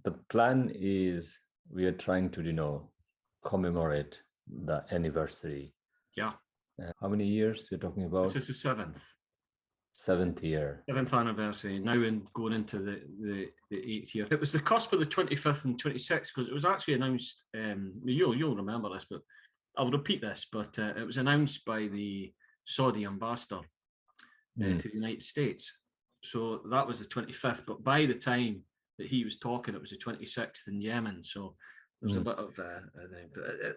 the plan is we are trying to, commemorate the anniversary. Yeah. How many years you're talking about? This is the seventh. Seventh year. Seventh anniversary. Now going into the 8th year. It was the cusp of the 25th and 26th because it was actually announced. You'll remember this, but I'll repeat this. But it was announced by the Saudi ambassador to the United States. So that was the 25th. But by the time that he was talking, it was the 26th in Yemen. So there was a bit of. But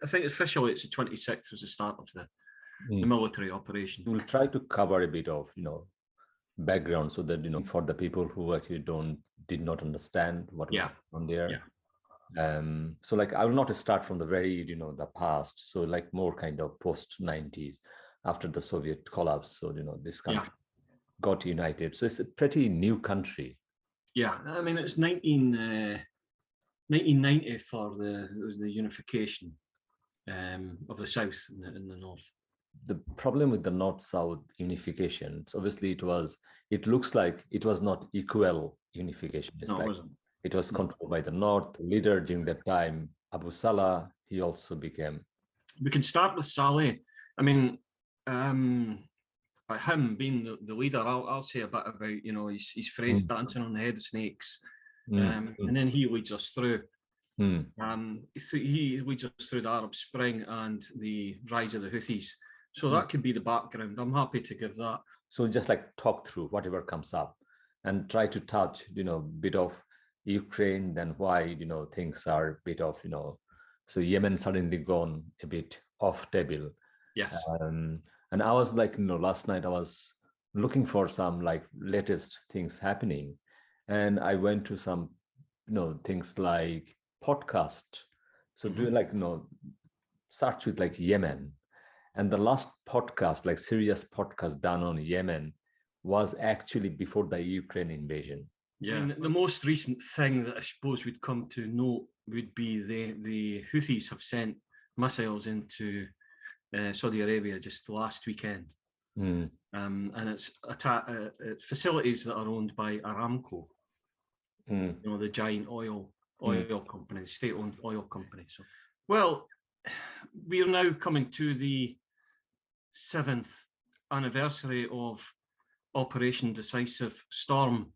I think officially it's the 26th was the start of the military operation. We'll try to cover a bit of background so that for the people who actually did not understand what was on there. So like I will not start from the very the past, so like more kind of post 90s after the Soviet collapse. So this country got united, so it's a pretty new country. I mean it's 1990 for the unification of the South in the North. The problem with the North-South unification, so obviously it looks like it was not equal unification. It's it was controlled by the North. The leader during that time, Abu Salah, he also became. We can start with Saleh. I mean, him being the leader, I'll say a bit about his phrase "dancing on the head of snakes," and then he leads us through. He leads us through the Arab Spring and the rise of the Houthis. So that can be the background. I'm happy to give that. So just like talk through whatever comes up and try to touch, bit of Ukraine, then why, things are a bit of, so Yemen suddenly gone a bit off table. Yes. And I was like, last night I was looking for some like latest things happening. And I went to some, things like podcast. So do like, search with like Yemen. And the last podcast, like serious podcast done on Yemen, was actually before the Ukraine invasion. Yeah, and the most recent thing that I suppose we'd come to note would be the Houthis have sent missiles into Saudi Arabia just last weekend. And it's facilities that are owned by Aramco, the giant oil company, the state-owned oil company. So, well, we are now coming to the 7th anniversary of Operation Decisive Storm,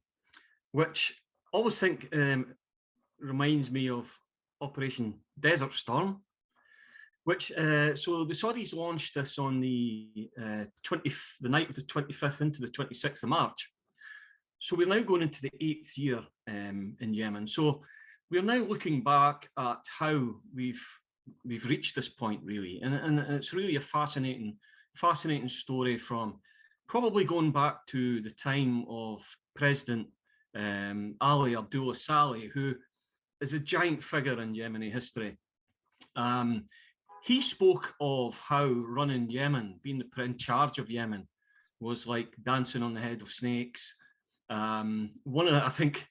which I always think reminds me of Operation Desert Storm, which so the Saudis launched this on the night of the 25th into the 26th of March. So we're now going into the 8th year in Yemen. So we're now looking back at how we've reached this point, really, and it's really a fascinating story from probably going back to the time of President Ali Abdullah Saleh, who is a giant figure in Yemeni history. He spoke of how running Yemen, being in charge of Yemen, was like dancing on the head of snakes. I think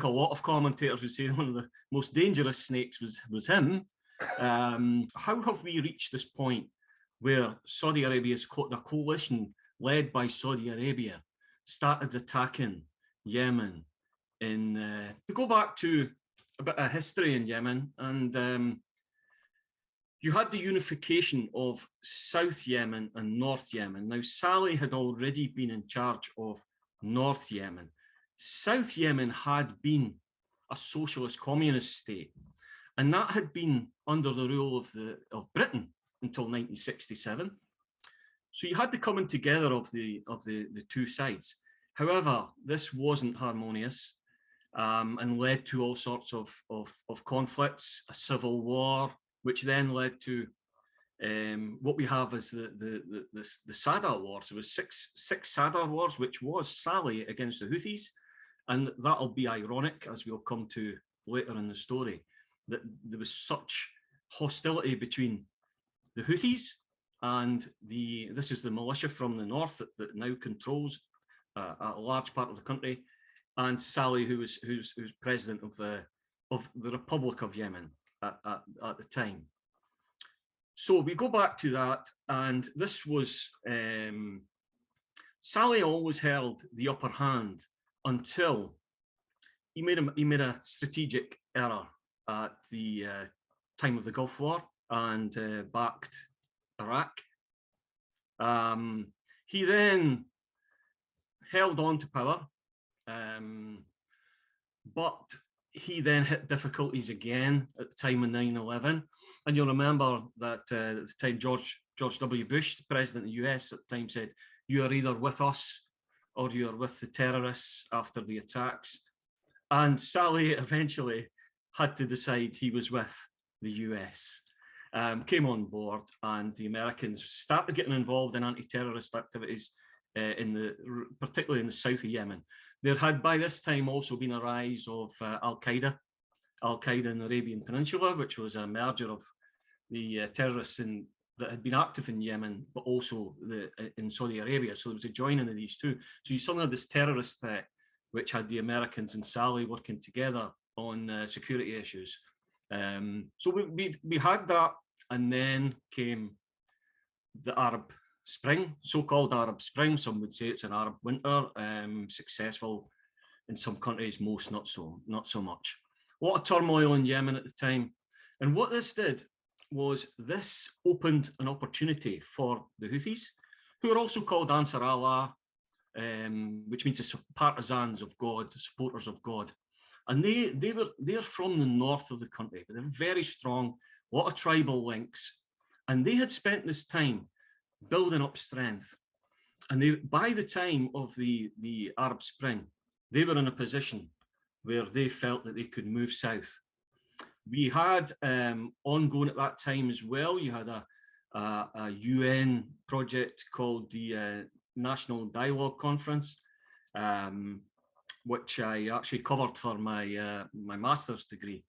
a lot of commentators would say one of the most dangerous snakes was him. How have we reached this point where Saudi Arabia's the coalition led by Saudi Arabia started attacking Yemen? We go back to a bit of history in Yemen, and you had the unification of South Yemen and North Yemen. Now, Saleh had already been in charge of North Yemen. South Yemen had been a socialist communist state, and that had been under the rule of Britain until 1967. So you had the coming together of the two sides. However, this wasn't harmonious and led to all sorts of conflicts, a civil war, which then led to what we have as the Sadr Wars. There was six Sadr Wars, which was Saleh against the Houthis, and that'll be ironic, as we'll come to later in the story, that there was such hostility between the Houthis and this is the militia from the north that now controls a large part of the country, and Saleh, who's president of the Republic of Yemen at the time. So we go back to that, and this was Saleh always held the upper hand until he made a strategic era at the time of the Gulf War and backed Iraq. He then held on to power, but he then hit difficulties again at the time of 9/11. And you'll remember that at the time George W. Bush, the president of the US at the time, said, "You are either with us or you are with the terrorists" after the attacks. And Sally eventually had to decide he was with the US. Came on board, and the Americans started getting involved in anti-terrorist activities, particularly in the south of Yemen. There had by this time also been a rise of Al-Qaeda in the Arabian Peninsula, which was a merger of the terrorists that had been active in Yemen, but also in Saudi Arabia. So there was a joining of these two. So you suddenly had this terrorist threat, which had the Americans and Sally working together on security issues. So we had that, and then came the Arab Spring, so-called Arab Spring. Some would say it's an Arab winter, successful in some countries, most not so much. A lot of turmoil in Yemen at the time. And what this did was this opened an opportunity for the Houthis, who are also called Ansar Allah, which means the partisans of God, the supporters of God. And they're from the north of the country, but they're very strong, a lot of tribal links. And they had spent this time building up strength. And by the time of the Arab Spring, they were in a position where they felt that they could move south. We had ongoing at that time as well, you had a UN project called the National Dialogue Conference, which I actually covered for my master's degree.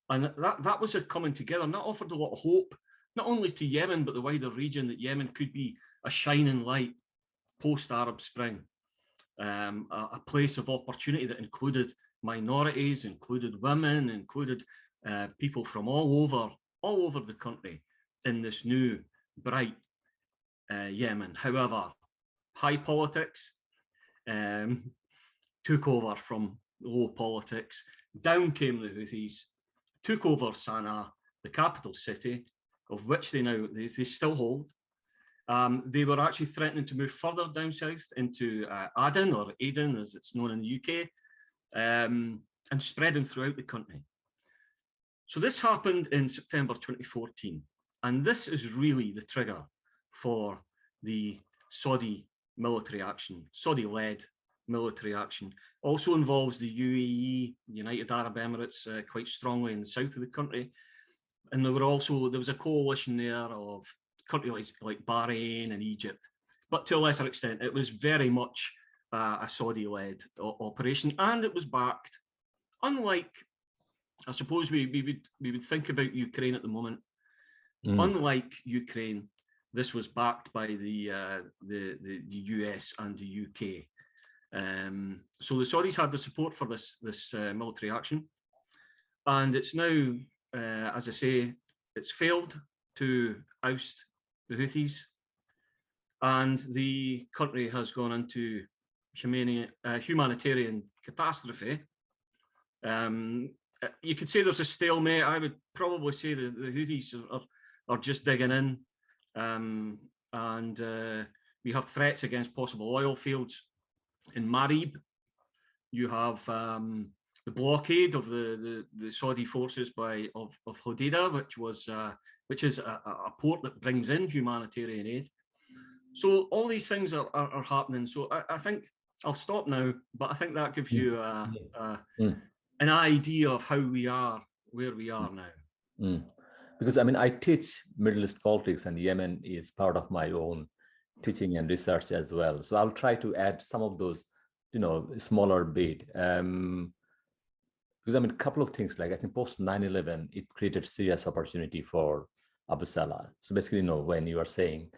And that was a coming together, and that offered a lot of hope, not only to Yemen, but the wider region, that Yemen could be a shining light post-Arab Spring, a place of opportunity that included minorities, included women, included people from all over the country in this new, bright Yemen. However, high politics took over from low politics. Down came the Houthis, took over Sana'a, the capital city, of which they still hold. They were actually threatening to move further down south into Aden, or Aden as it's known in the UK, and spreading throughout the country. So this happened in September 2014, and this is really the trigger for the Saudi military action, Saudi-led military action. Also involves the UAE, United Arab Emirates, quite strongly in the south of the country. And there was a coalition there of countries like Bahrain and Egypt, but to a lesser extent, it was very much a Saudi-led operation, and it was backed, unlike, I suppose we would think about Ukraine at the moment. Unlike Ukraine, this was backed by the US and the UK. So the Saudis had the support for this military action, and it's now, as I say, it's failed to oust the Houthis, and the country has gone into humanitarian catastrophe. You could say there's a stalemate. I would probably say the Houthis are just digging in, and we have threats against possible oil fields in Marib. You have the blockade of the Saudi forces of Hodeidah, which is a port that brings in humanitarian aid. So all these things are happening. So I think I'll stop now, but I think that gives you an idea of how we are, where we are now. Because I teach Middle East politics, and Yemen is part of my own teaching and research as well. So I'll try to add some of those, smaller bit. Because a couple of things, like I think post 9/11, it created serious opportunity for Abu Salah. So basically, when you are saying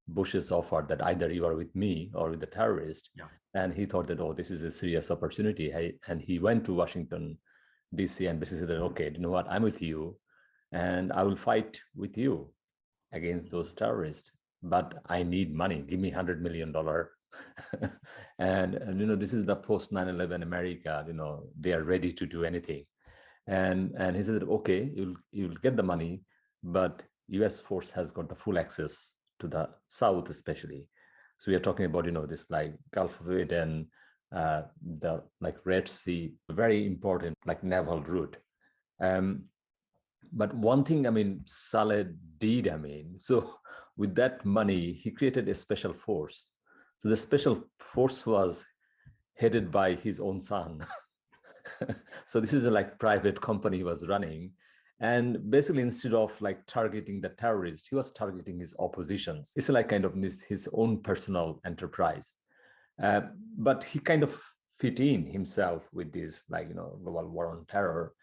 Bush's offered that either you are with me or with the terrorist, and he thought that, this is a serious opportunity. And he went to Washington, DC, and basically said, okay, you know what, I'm with you, and I will fight with you against those terrorists, but I need money. Give me $100 million. and this is the post 9/11 America. They are ready to do anything. And he said, okay, you'll get the money, but US force has got the full access to the south, especially. So we are talking about, this like Gulf of Aden, the like Red Sea, very important like naval route. But one thing, Saleh did, so with that money, he created a special force. So the special force was headed by his own son. So this is a like private company he was running. And basically, instead of like targeting the terrorists, he was targeting his oppositions. It's like kind of his own personal enterprise. Uh, but he kind of fit in himself with this like, global war on terror.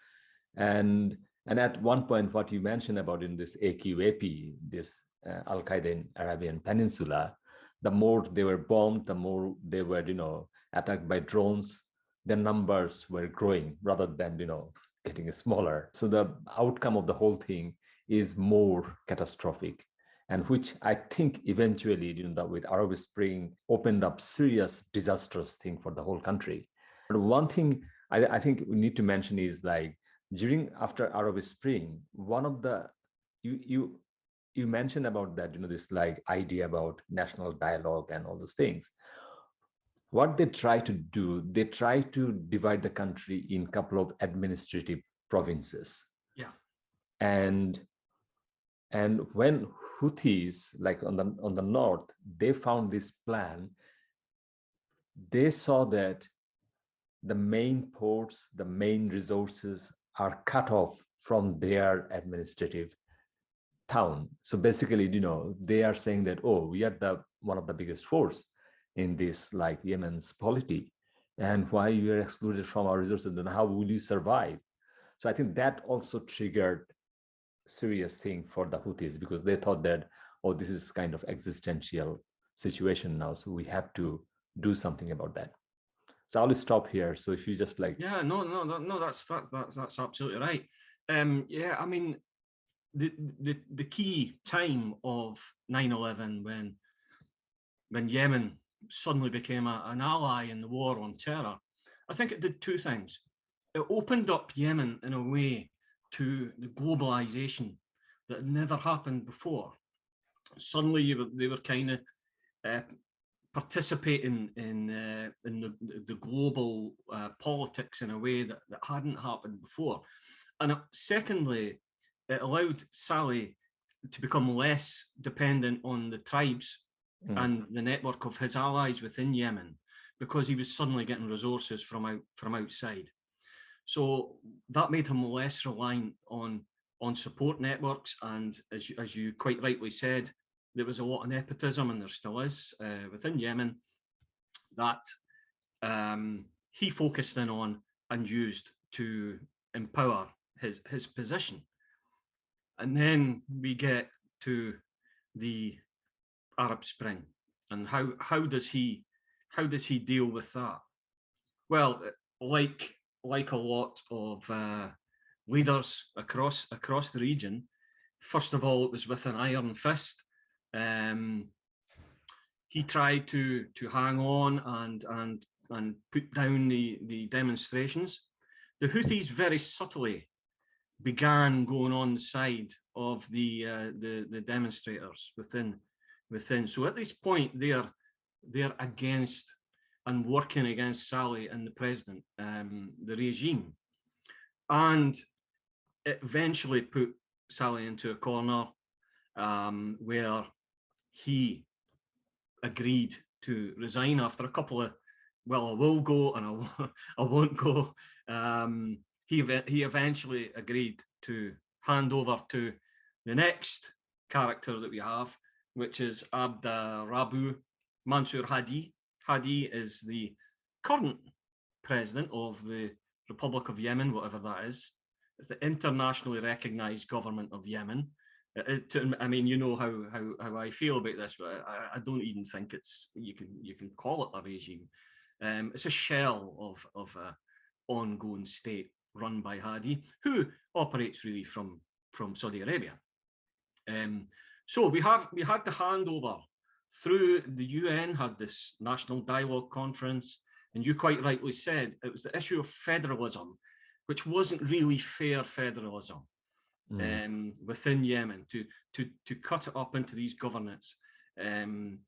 And at one point, what you mentioned about in this AQAP, this Al-Qaeda in Arabian Peninsula, the more they were bombed, the more they were, attacked by drones, the numbers were growing rather than, getting smaller. So the outcome of the whole thing is more catastrophic, and which I think eventually, with Arab Spring opened up serious disastrous thing for the whole country. But one thing I think we need to mention is like after Arab Spring, one of the you mentioned about that, this like idea about national dialogue and all those things. What they try to do, they try to divide the country in a couple of administrative provinces. Yeah. And when Houthis, like on the north, they found this plan, they saw that the main ports, the main resources are cut off from their administrative town. So basically, they are saying that, oh, we are one of the biggest force in this like Yemen's polity, and why you are excluded from our resources, then how will you survive? So I think that also triggered serious thing for the Houthis, because they thought that, oh, this is kind of existential situation now, so we have to do something about that. So I'll stop here. So if you just like, no, that's absolutely right. Yeah, the key time of 9/11 when Yemen suddenly became an ally in the war on terror, I think it did two things. It opened up Yemen in a way to the globalization that had never happened before. Suddenly they were kind of participating in the global politics in a way that hadn't happened before. And secondly, it allowed Saleh to become less dependent on the tribes and the network of his allies within Yemen, because he was suddenly getting resources from outside. So that made him less reliant on support networks. And as you quite rightly said, there was a lot of nepotism, and there still is within Yemen, that he focused in on and used to empower his position. And then we get to the Arab Spring, and how does he deal with that? Well, like a lot of leaders across the region, first of all, it was with an iron fist. He tried to hang on and put down the demonstrations. The Houthis very subtly began going on the side of the demonstrators within. So at this point, they're against and working against Saleh and the president, the regime, and it eventually put Saleh into a corner where he agreed to resign after a couple of, well, I will go and I won't go. He eventually agreed to hand over to the next character that we have, which is Abd Rabu Mansur Hadi. Hadi is the current president of the Republic of Yemen, whatever that is. It's the internationally recognized government of Yemen. I mean, you know how I feel about this, but I don't even think you can call it a regime. It's a shell of an ongoing state run by Hadi, who operates really from Saudi Arabia. So we had the handover through the UN, had this National Dialogue Conference, and you quite rightly said it was the issue of federalism which wasn't really fair federalism within Yemen, to cut it up into these governorates. And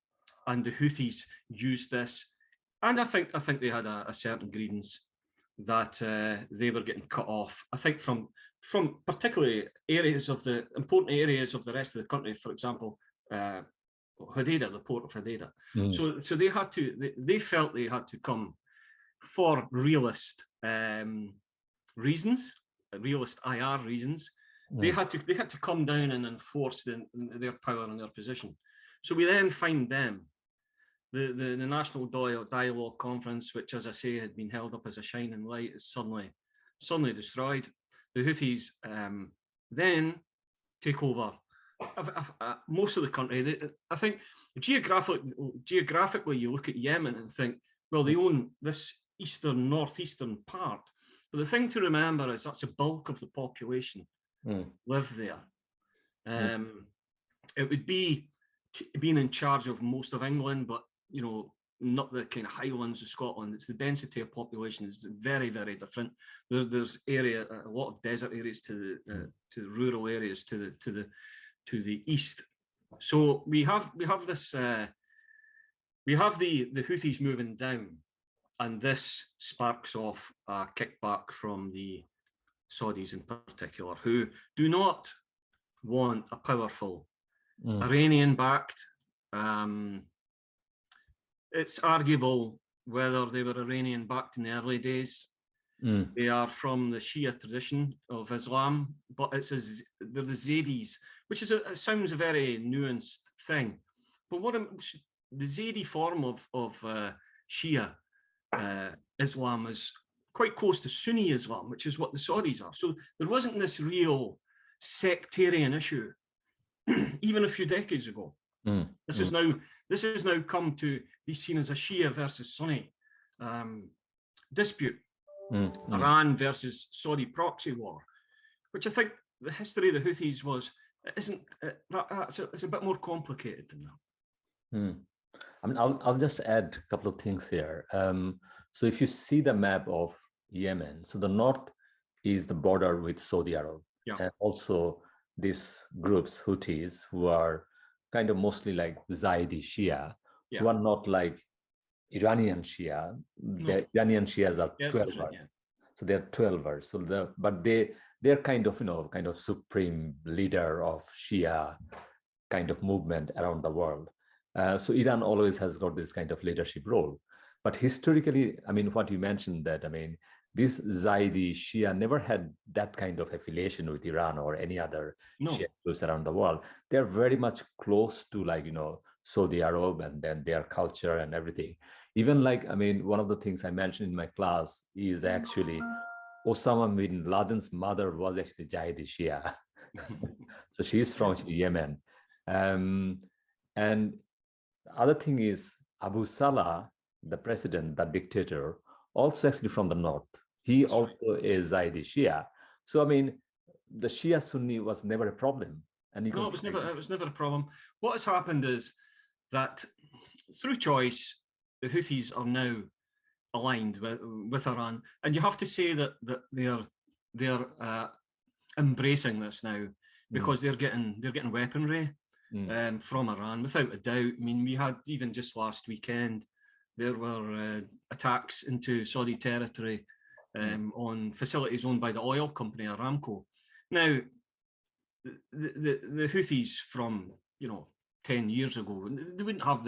the Houthis used this, and I think they had a certain grievance that they were getting cut off. I think from particularly areas of the important areas of the rest of the country, for example, Hodeidah, the port of Hodeidah. So they had to. They felt they had to come for realist reasons, realist IR reasons. They had to come down and enforce their power and their position. So we then find them, the National Dialogue Conference, which, as I say, had been held up as a shining light, is suddenly destroyed. The Houthis then take over most of the country. I think geographically, you look at Yemen and think, well, they own this northeastern part. But the thing to remember is that's the bulk of the population live there. It would be being in charge of most of England, but not the kind of highlands of Scotland. It's the density of population is very, very different. There's a lot of desert areas to the rural areas to the east. So we have this we have the Houthis moving down, and this sparks off a kickback from the Saudis in particular, who do not want a powerful Iranian-backed. It's arguable whether they were Iranian-backed in the early days. They are from the Shia tradition of Islam, but they're the Zaydis, which sounds a very nuanced thing. But the Zaydi form of Shia Islam is quite close to Sunni Islam, which is what the Saudis are. So there wasn't this real sectarian issue even a few decades ago. This has now come to be seen as a Shia versus Sunni dispute. Iran versus Saudi proxy war, which I think the history of the Houthis it's a bit more complicated than that. I mean, I'll just add a couple of things here. So if you see the map of Yemen, so the north is the border with Saudi Arabia, and also these groups, Houthis, who are kind of mostly like Zaidi Shia, who are not like Iranian Shia. The Iranian Shias are 12ers. So they're 12ers. So they're kind of supreme leader of Shia kind of movement around the world. So Iran always has got this kind of leadership role. But historically, I mean, what you mentioned that, I mean, this Zaidi Shia never had that kind of affiliation with Iran or any other Shia groups around the world. They're very much close to Saudi Arab and then their culture and everything. Even I mean, one of the things I mentioned in my class is actually Osama bin Laden's mother was actually Zaidi Shia. So she's from Yemen. And the other thing is Abu Salah, the president, the dictator, also actually from the north. He also is Zaidi Shia. So I mean, the Shia Sunni was never a problem. And it was never a problem. What has happened is that through choice, the Houthis are now aligned with Iran, and you have to say that they're embracing this now because they're getting weaponry from Iran without a doubt. I mean, we had even just last weekend there were attacks into Saudi territory on facilities owned by the oil company Aramco. Now, the Houthis from 10 years ago, they wouldn't have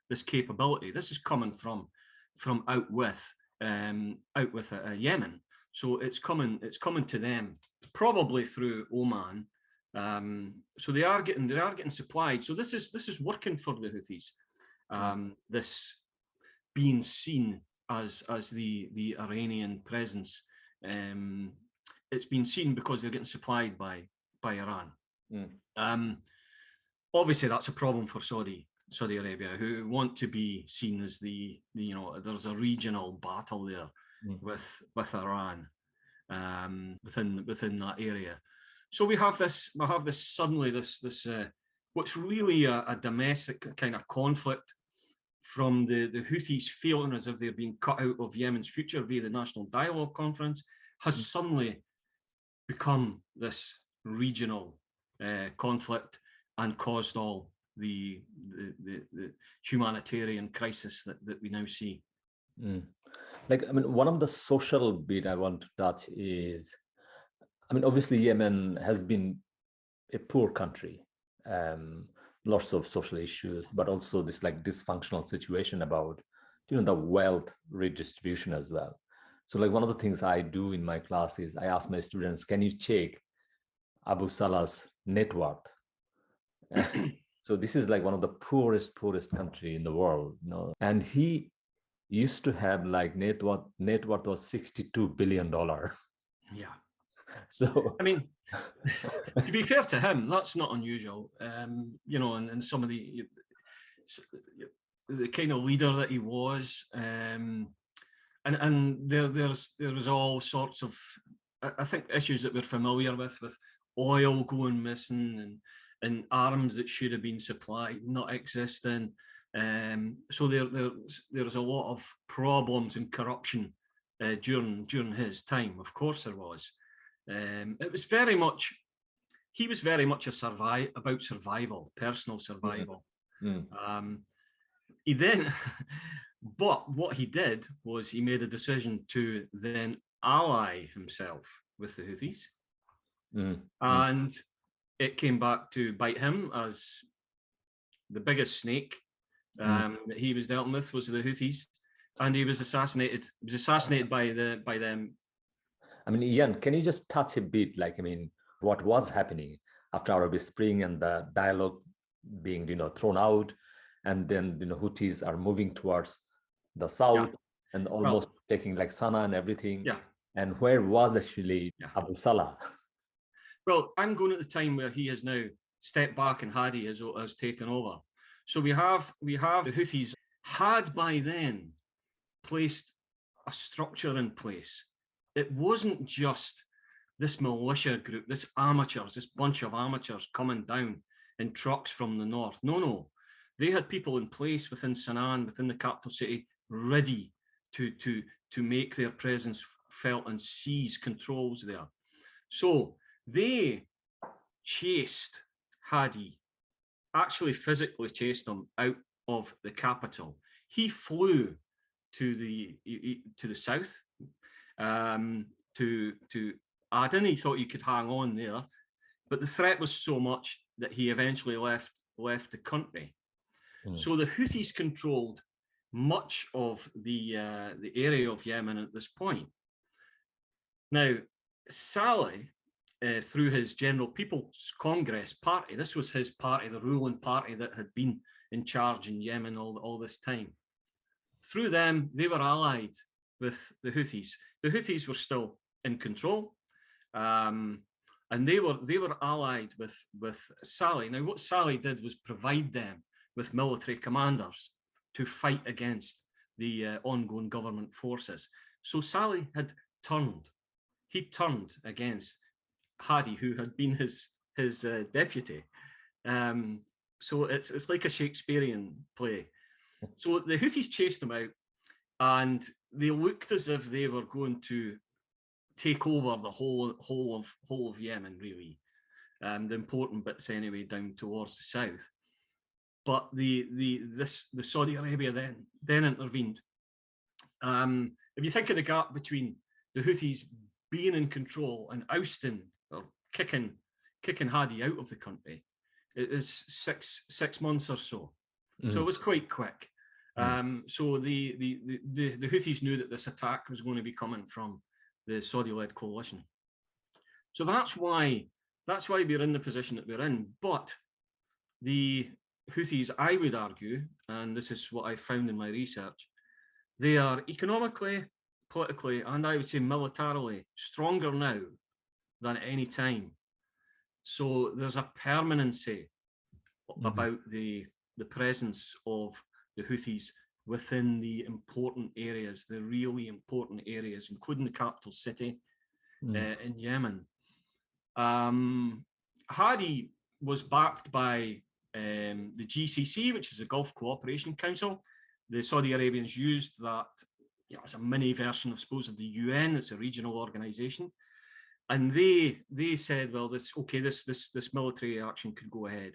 this capability. This is coming from out with Yemen, so it's coming to them probably through Oman. So they are getting supplied. So this is working for the Houthis. This being seen as the Iranian presence, it's been seen because they're getting supplied by Iran. Obviously, that's a problem for Saudi Arabia, who want to be seen as there's a regional battle there with Iran within that area. So we have this suddenly this what's really a domestic kind of conflict from the Houthis feeling as if they're being cut out of Yemen's future via the National Dialogue Conference, has suddenly become this regional conflict and caused all the humanitarian crisis that we now see. Like, I mean, one of the social bit I want to touch is, I mean, obviously Yemen has been a poor country, lots of social issues, but also this like dysfunctional situation about, the wealth redistribution as well. So like one of the things I do in my class is I ask my students, can you check Abu Salah's net worth? So this is like one of the poorest country in the world, and he used to have like net worth was $62 billion. Yeah. So I mean, to be fair to him, that's not unusual. And some of the kind of leader that he was, and there was all sorts of, I think, issues that we're familiar with oil going missing and arms that should have been supplied not existing. So there's a lot of problems and corruption during his time. Of course, there was. It was very much. He was very much about survival, personal survival. He then, but what he did was he made a decision to then ally himself with the Houthis, and it came back to bite him, as the biggest snake that he was dealt with was the Houthis, and he was assassinated. He was assassinated by them. I mean, Ian, can you just touch a bit, like, I mean, what was happening after Arab Spring and the dialogue being, thrown out, and then, Houthis are moving towards the south and almost taking like Sana'a and everything. Yeah. And where was actually Abu Salah? Well, I'm going at the time where he has now stepped back and Hadi has taken over. So we have the Houthis had by then placed a structure in place. It wasn't just this militia group, this bunch of amateurs coming down in trucks from the north. No. They had people in place within Sana'a, within the capital city, ready to make their presence felt and seize controls there. So they chased Hadi, actually physically chased him out of the capital. He flew to the south, to Aden. He thought he could hang on there, but the threat was so much that he eventually left the country. So the Houthis controlled much of the area of Yemen at this point. Now, Saleh, through his General People's Congress party, this was his party, the ruling party that had been in charge in Yemen all this time. Through them, they were allied with the Houthis. The Houthis were still in control, and they were allied with Saleh. Now, what Saleh did was provide them with military commanders to fight against the ongoing government forces. So Saleh had turned. He turned against Hadi, who had been his deputy. So it's like a Shakespearean play. So the Houthis chased him out, and they looked as if they were going to take over the whole of Yemen, really, the important bits anyway, down towards the south. But the Saudi Arabia then intervened. If you think of the gap between the Houthis being in control and ousting or kicking Hadi out of the country, it is six months or so. So it was quite quick. So the Houthis knew that this attack was going to be coming from the Saudi-led coalition. So that's why we're in the position that we're in. But the Houthis, I would argue, and this is what I found in my research, they are economically, politically, and I would say militarily stronger now than at any time. So there's a permanency about the presence of the Houthis within the important areas, the really important areas, including the capital city in Yemen. Hadi was backed by the GCC, which is the Gulf Cooperation Council. The Saudi Arabians used that it's a mini version, I suppose, of the UN. It's a regional organisation, and they said, well, this military action could go ahead.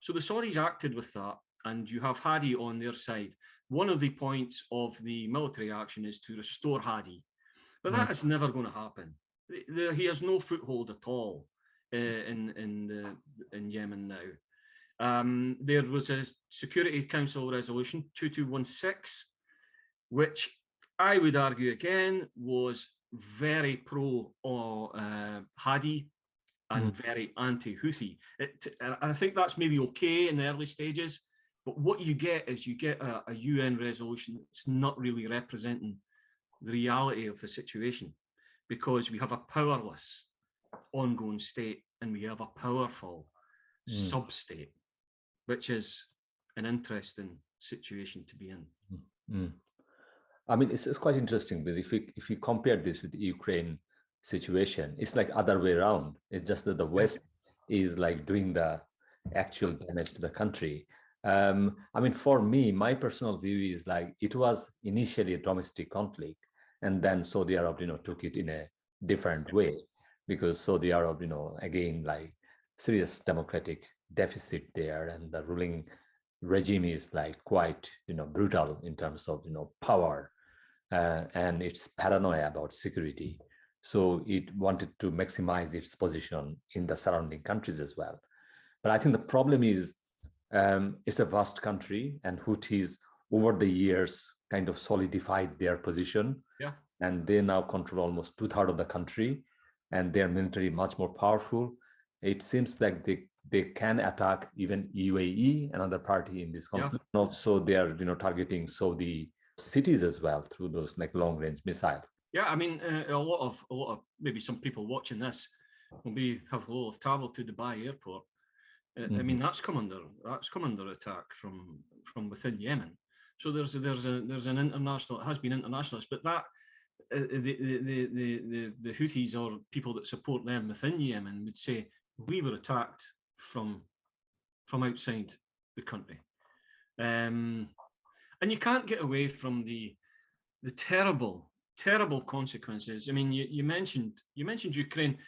So the Saudis acted with that, and you have Hadi on their side. One of the points of the military action is to restore Hadi, but that is never going to happen. He has no foothold at all in Yemen now. There was a Security Council resolution 2216, which I would argue again was very pro Hadi and very anti-Houthi. And I think that's maybe okay in the early stages, but what you get is a UN resolution that's not really representing the reality of the situation, because we have a powerless ongoing state and we have a powerful sub-state, which is an interesting situation to be in. I mean, it's quite interesting, because if you compare this with the Ukraine situation, it's like other way around. It's just that the West is like doing the actual damage to the country. I mean, for me, my personal view is like it was initially a domestic conflict, and then Saudi Arab, took it in a different way, because Saudi Arab, again, like serious democratic deficit there, and the ruling regime is like quite, brutal in terms of, power. And it's paranoia about security. So it wanted to maximize its position in the surrounding countries as well. But I think the problem is it's a vast country, and Houthis over the years kind of solidified their position. Yeah. And they now control almost 2/3 of the country, and their military much more powerful. It seems like they can attack even UAE, another party in this conflict. Yeah. And also they are, targeting Saudi cities as well through those like long-range missiles. Yeah, I mean, a lot of maybe some people watching this will have travelled to Dubai airport. I mean, that's come under attack from within Yemen. So there's an international, it has been internationalist, but that the Houthis or people that support them within Yemen would say we were attacked from outside the country. And you can't get away from the terrible consequences. I mean, you mentioned Ukraine.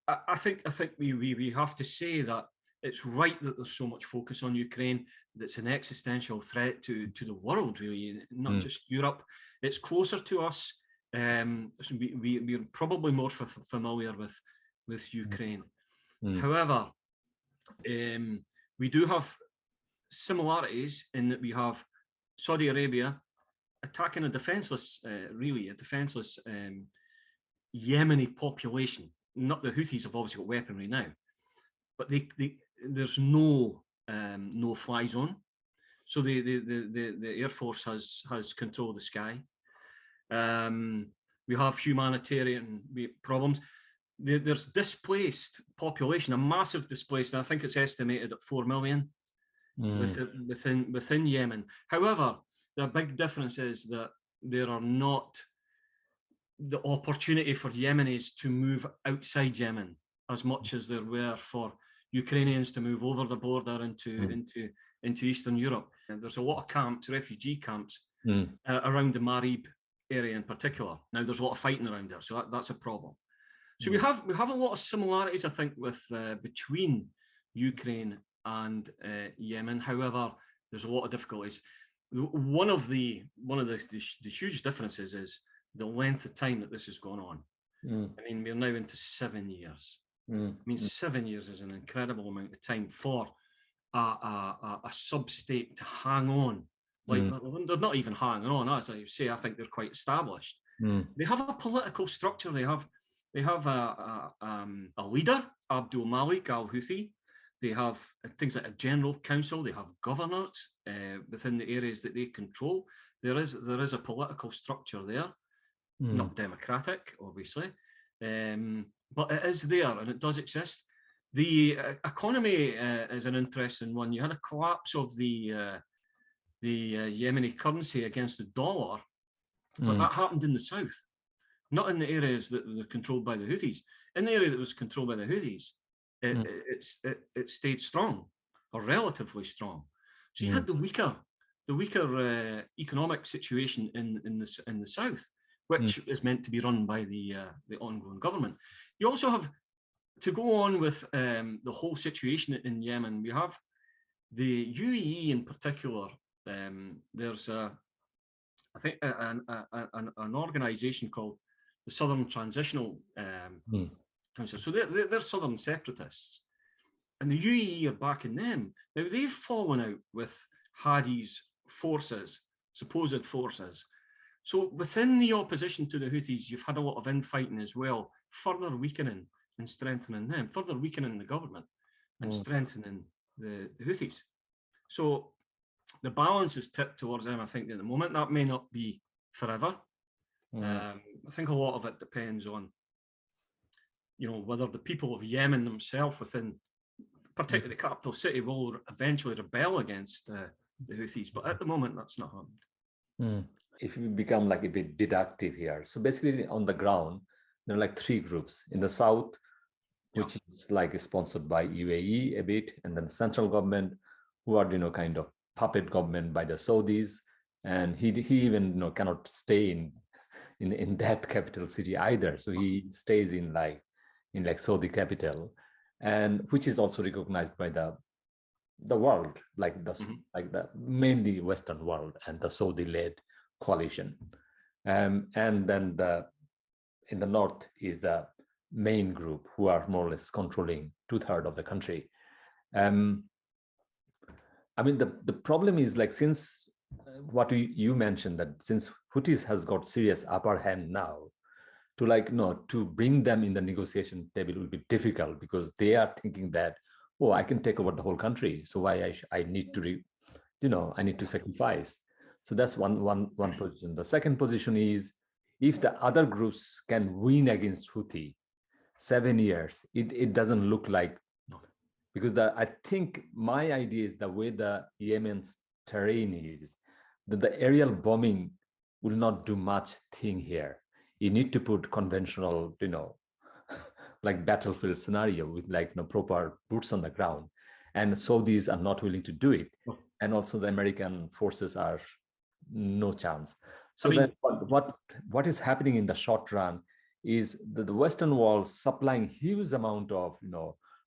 I think we have to say that it's right that there's so much focus on Ukraine. That's an existential threat to the world, really, not just Europe. It's closer to us. We're probably more familiar with Ukraine. However, we do have similarities in that we have Saudi Arabia attacking a defenseless Yemeni population. Not the Houthis have obviously got weaponry now, but there's no fly zone, so the Air Force has control of the sky. We have humanitarian problems. There's displaced population, a massive displaced. I think it's estimated at 4 million within Yemen. However, the big difference is that there are not the opportunity for Yemenis to move outside Yemen as much as there were for Ukrainians to move over the border into Eastern Europe. And there's a lot of camps, refugee camps, around the Marib area in particular. Now there's a lot of fighting around there, so that's a problem. So we have a lot of similarities, I think, with between Ukraine and Yemen. However, there's a lot of difficulties. One of the huge differences is the length of time that this has gone on. I mean, we're now into 7 years. I mean, 7 years is an incredible amount of time for a sub-state to hang on. Like they're not even hanging on, as I say. I think they're quite established. They have a political structure. They have a leader, Abdul Malik al-Houthi. They have things like a general council. They have governors within the areas that they control. There is a political structure there, not democratic, obviously, but it is there and it does exist. The economy is an interesting one. You had a collapse of the Yemeni currency against the dollar, but that happened in the south, not in the areas that were controlled by the Houthis. In the area that was controlled by the Houthis, it stayed strong, or relatively strong. So you had the weaker weaker economic situation in the south, which is meant to be run by the ongoing government. You also have to go on with the whole situation in Yemen. We have the UAE in particular. There's I think an organisation called the Southern Transitional Council. So they're Southern separatists, and the UAE are backing them. Now they've fallen out with Hadi's forces, supposed forces. So within the opposition to the Houthis, you've had a lot of infighting as well, further weakening and strengthening them, further weakening the government and strengthening the Houthis. So the balance is tipped towards them, I think, at the moment. That may not be forever. I think a lot of it depends on, whether the people of Yemen themselves within, particularly the capital city, will eventually rebel against the Houthis. But at the moment, that's not happened. If we become like a bit deductive here, so basically on the ground, there are like three groups. In the south, which is like sponsored by UAE a bit, and then the central government, who are kind of puppet government by the Saudis, and he even cannot stay in that capital city either. So he stays in Saudi capital, and which is also recognized by the world, like the mainly Western world and the Saudi-led coalition. And then in the north is the main group who are more or less controlling 2/3 of the country. I mean, the problem is like, since what you mentioned, that since Houthis has got serious upper hand now, to bring them in the negotiation table will be difficult, because they are thinking that, oh, I can take over the whole country, so why I need to I need to sacrifice. So that's one position. The second position is, if the other groups can win against Houthi 7 years, it doesn't look like, because I think my idea is the way the Yemen's terrain is, that the aerial bombing will not do much thing here. You need to put conventional, like battlefield scenario with proper boots on the ground. And Saudis are not willing to do it. And also the American forces are no chance. So what is happening in the short run is that the Western world supplying huge amount of,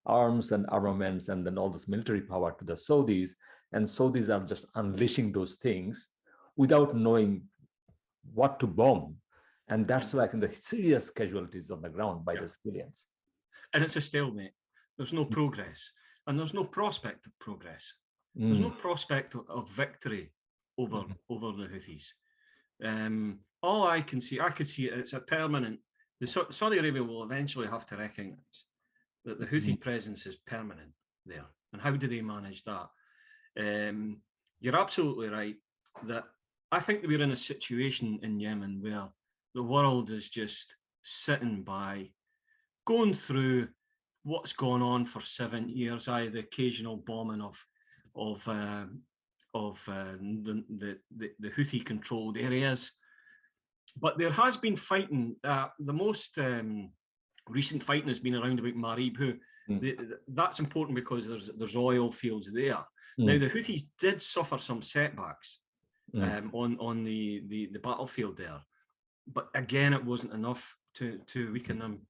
arms and armaments and then all this military power to the Saudis, and Saudis are just unleashing those things without knowing what to bomb. And that's why I think the serious casualties on the ground by the civilians. And it's a stalemate. There's no progress, and there's no prospect of progress. There's no prospect of victory over the Houthis. All I can see, it's a permanent. Saudi Arabia will eventually have to recognise that the Houthi presence is permanent there. And how do they manage that? You're absolutely right that I think we're in a situation in Yemen where the world is just sitting by, going through what's gone on for 7 years, the occasional bombing of the Houthi-controlled areas. But there has been fighting. The most recent fighting has been around about Marib. That's important because there's oil fields there. Now the Houthis did suffer some setbacks on the battlefield there, but again, it wasn't enough to weaken them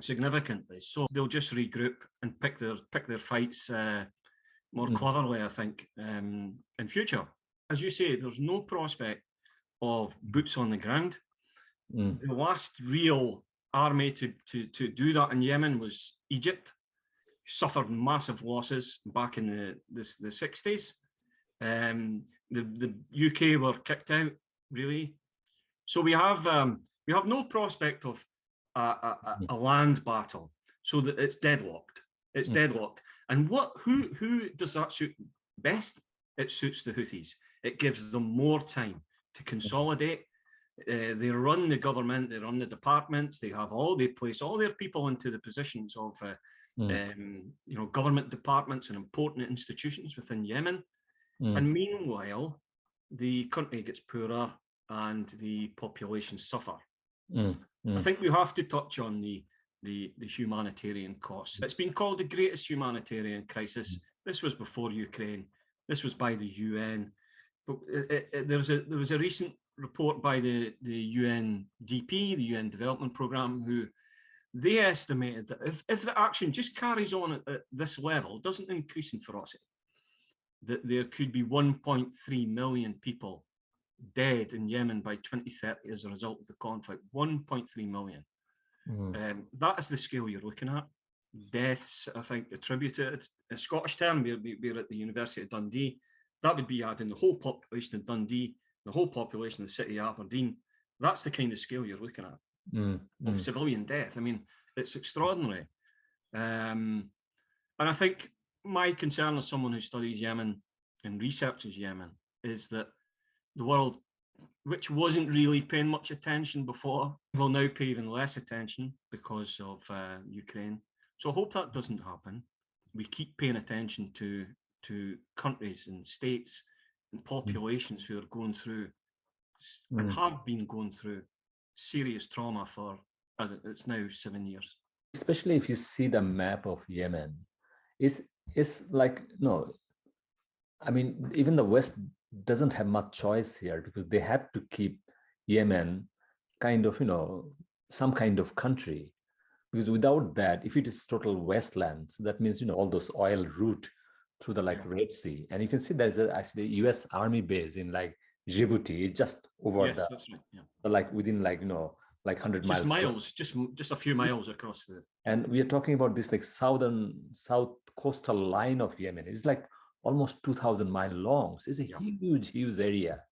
significantly. So they'll just regroup and pick their fights more cleverly, I think, in future. As you say, there's no prospect of boots on the ground. The last real army to do that in Yemen was Egypt. Suffered massive losses back in the 60s. The UK were kicked out, really. So we have no prospect of a land battle. So that it's deadlocked. It's deadlocked. And who does that suit best? It suits the Houthis. It gives them more time to consolidate. They run the government, they run the departments, they place all their people into the positions of government departments and important institutions within Yemen. And meanwhile, the country gets poorer and the population suffer. I think we have to touch on the humanitarian costs. It's been called the greatest humanitarian crisis. This was before Ukraine. This was by the UN. But there was a recent report by the UNDP, the UN Development Programme, who they estimated that if the action just carries on at this level, doesn't increase in ferocity, that there could be 1.3 million people dead in Yemen by 2030 as a result of the conflict. 1.3 million. That is the scale you're looking at. Deaths, I think, attributed in Scottish term, we're at the University of Dundee. That would be adding the whole population of Dundee, the whole population of the city of Aberdeen. That's the kind of scale you're looking at of civilian death. I mean, it's extraordinary. And I think my concern as someone who studies Yemen and researches Yemen is that the world, which wasn't really paying much attention before, will now pay even less attention because of Ukraine. So I hope that doesn't happen. We keep paying attention to countries and states and populations who are going through and have been going through serious trauma for, as it's now 7 years. Especially if you see the map of Yemen, it's like, no, I mean, even the West doesn't have much choice here because they have to keep Yemen kind of, some kind of country. Because without that, if it is total wasteland, so that means, all those oil route through the Red Sea. And you can see there's actually US Army base in Djibouti. It's just over yes, that's right. Yeah. Within 100 just miles. Just a few miles across the. And we are talking about this south coastal line of Yemen. It's almost 2,000 miles long. So it's a huge area.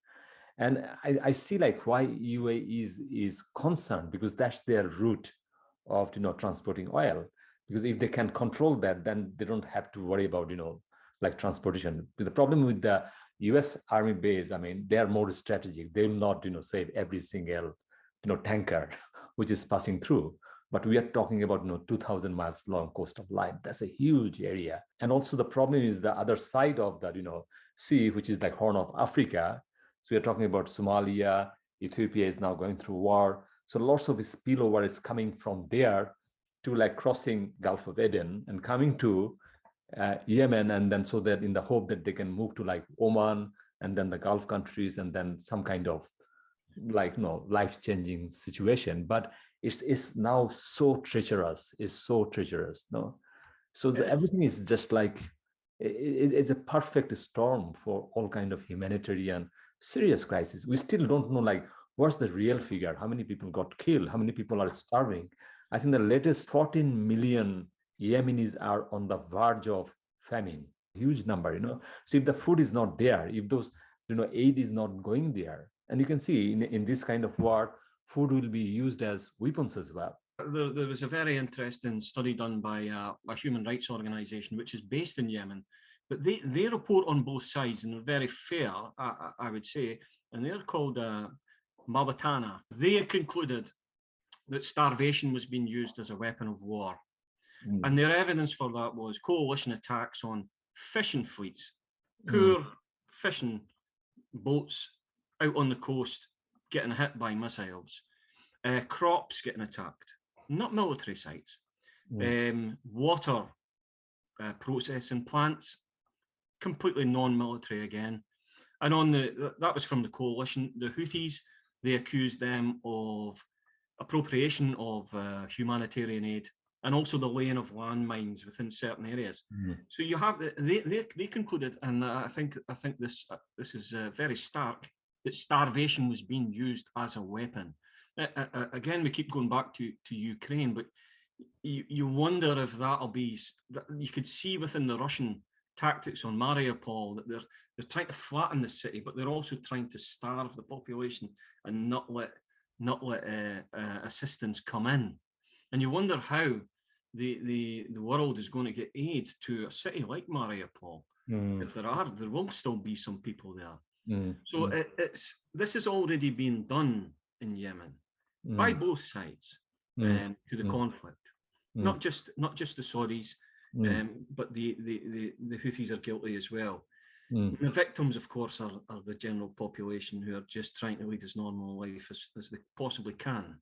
And I see why UAE is concerned, because that's their route of transporting oil. Because if they can control that, then they don't have to worry about transportation. But the problem with the US Army base, I mean, they are more strategic. They will not save every single tanker which is passing through. But we are talking about 2,000 miles long coastal line. That's a huge area. And also the problem is the other side of that sea, which is Horn of Africa. So we are talking about Somalia. Ethiopia is now going through war. So lots of spillover is coming from there to crossing Gulf of Aden and coming to Yemen, and then so that in the hope that they can move to Oman and then the Gulf countries, and then some kind of life-changing situation. But it's now so treacherous. It's so treacherous. No, so everything is just it's a perfect storm for all kind of humanitarian serious crisis. We still don't know what's the real figure, how many people got killed, how many people are starving. I think the latest 14 million Yemenis are on the verge of famine. Huge number, So if the food is not there, if those, aid is not going there, and you can see in this kind of war, food will be used as weapons as well. There was a very interesting study done by a human rights organization, which is based in Yemen, but they report on both sides, and they're very fair, I would say, and they're called Mawatana. They concluded that starvation was being used as a weapon of war. And their evidence for that was coalition attacks on fishing fleets, poor fishing boats out on the coast getting hit by missiles, crops getting attacked, not military sites, water processing plants, completely non-military again. And that was from the coalition. The Houthis, they accused them of appropriation of humanitarian aid, and also the laying of landmines within certain areas. So you have they concluded, and I think this is very stark, that starvation was being used as a weapon. Again, we keep going back to Ukraine, but you wonder if that'll be. You could see within the Russian tactics on Mariupol that they're trying to flatten the city, but they're also trying to starve the population and not let assistance come in. And you wonder how the world is going to get aid to a city like Mariupol if there will still be some people there. So this has already been done in Yemen by both sides to the conflict. Not just the Saudis, but the Houthis are guilty as well. The victims, of course, are the general population who are just trying to lead as normal life as they possibly can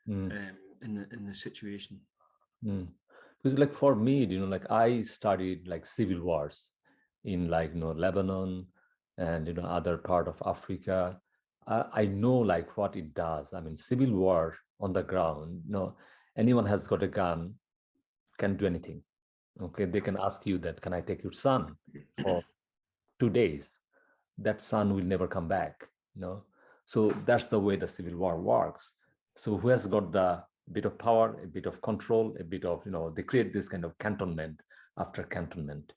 in the situation. Because for me, I studied civil wars in Lebanon, and other part of Africa. I know like what it does. I mean, civil war on the ground. Anyone has got a gun can do anything. Okay, they can ask you that, can I take your son for 2 days? That son will never come back. So that's the way the civil war works. So who has got the bit of power, a bit of control, a bit of they create this kind of cantonment after cantonment.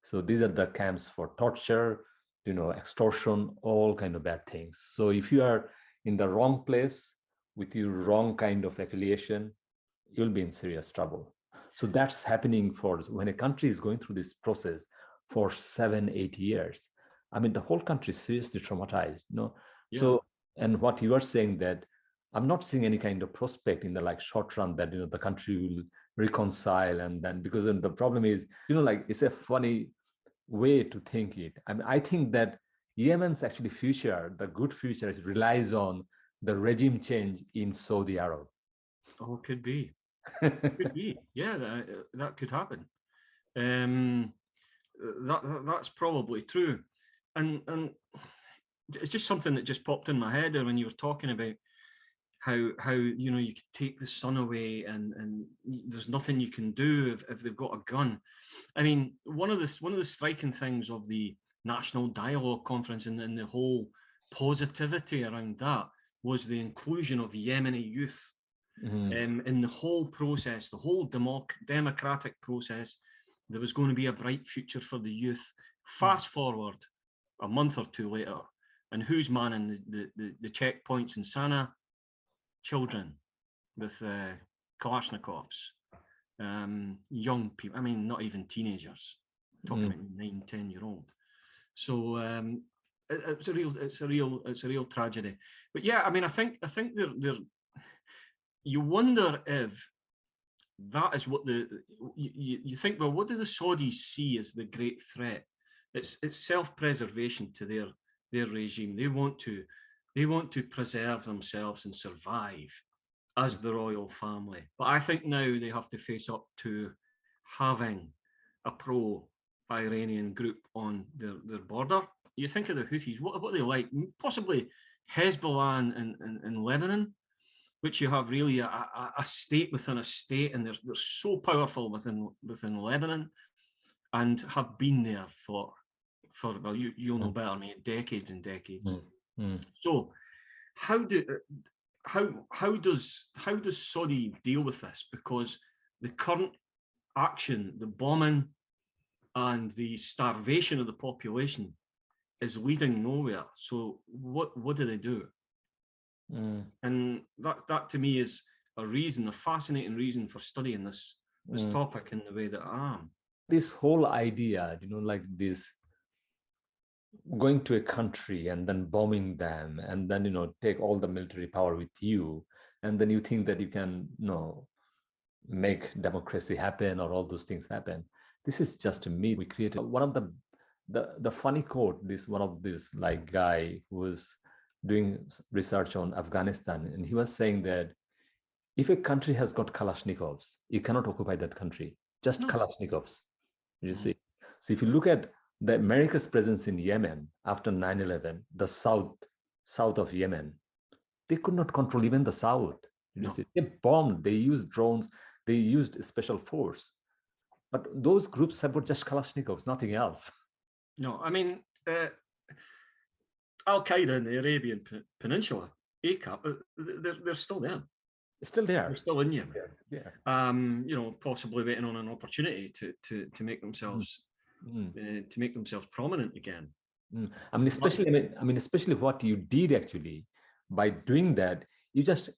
So these are the camps for torture, extortion, all kind of bad things. So if you are in the wrong place with your wrong kind of affiliation, you'll be in serious trouble. So that's happening for when a country is going through this process for 7-8 years. I mean, the whole country is seriously traumatized. Yeah. So, and what you are saying, that I'm not seeing any kind of prospect in the like short run that the country will reconcile, and then because the problem is like it's a funny way to think it. I mean, I think that Yemen's actually future, the good future, relies on the regime change in Saudi Arab. Oh, could be. Could be. Yeah, that could happen. That's probably true, and it's just something that just popped in my head there when you were talking about how you could take the son away and there's nothing you can do if they've got a gun. I mean, one of the striking things of the National Dialogue Conference and the whole positivity around that was the inclusion of Yemeni youth in the whole process, the whole democratic process. There was going to be a bright future for the youth. Fast forward a month or two later, and who's manning the checkpoints in Sana'a? Children with Kalashnikovs, young people. I mean, not even teenagers. Talking about 9-10-year-old. So it's a real tragedy. But yeah, I mean, I think they're you wonder if that is what you think. Well, what do the Saudis see as the great threat? It's self-preservation to their regime. They want to preserve themselves and survive as the royal family. But I think now they have to face up to having a pro-Iranian group on their border. You think of the Houthis, what are they like? Possibly Hezbollah in Lebanon, which you have really a state within a state, and they're so powerful within Lebanon, and have been there for well, you'll know better than me, decades and decades. So how does Saudi deal with this? Because the current action, the bombing and the starvation of the population is leading nowhere. So what do they do? And that to me is a fascinating reason for studying this topic in the way that I am. This whole idea, like this going to a country and then bombing them and then take all the military power with you, and then you think that you can make democracy happen or all those things happen. This is just a myth we created. One of the funny quote, one of this like guy who was doing research on Afghanistan, and he was saying that if a country has got Kalashnikovs, you cannot occupy that country. Just Kalashnikovs. You see. So if you look at the America's presence in Yemen after 9/11, the south of Yemen, they could not control even the south. You see, they bombed, they used drones, they used special force. But those groups have got just Kalashnikovs, nothing else. No, I mean, Al-Qaeda in the Arabian Peninsula, ACAP, they're still there. Still there. They're still in Yemen. Yeah. Possibly waiting on an opportunity to make themselves prominent again. I mean, especially what you did actually by doing that.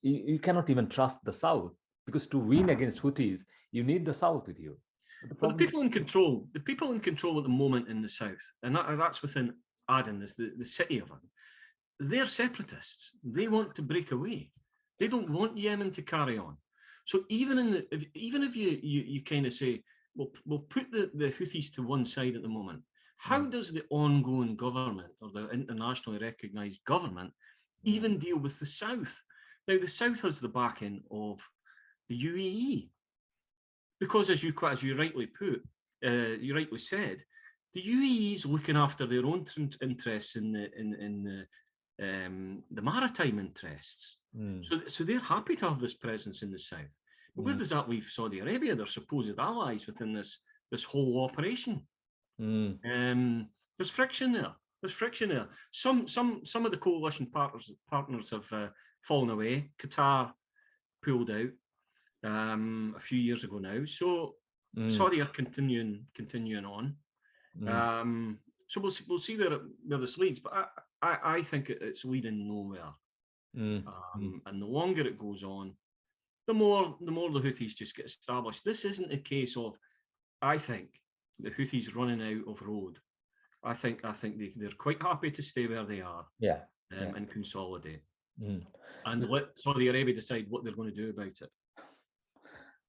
You cannot even trust the South, because to win against Houthis, you need the South with you. But the people in control at the moment in the South, and that's within Aden, is the city of Aden. They're separatists. They want to break away. They don't want Yemen to carry on. So even if you kind of say, we'll put the Houthis to one side at the moment, how does the ongoing government, or the internationally recognized government, even deal with the South? Now, the South has the backing of the UAE, because as you rightly said, the UAE is looking after their own interests in the maritime interests. So they're happy to have this presence in the south. But where does that leave Saudi Arabia, their supposed allies within this whole operation? There's friction there. There's friction there. Some of the coalition partners have fallen away. Qatar pulled out a few years ago now. So Saudi are continuing on. So we'll see where this leads. But I think it's leading nowhere. And the longer it goes on, the more the Houthis just get established. This isn't a case of, I think, the Houthis running out of road. I think they're quite happy to stay where they are. And consolidate. And let Saudi Arabia decide what they're going to do about it.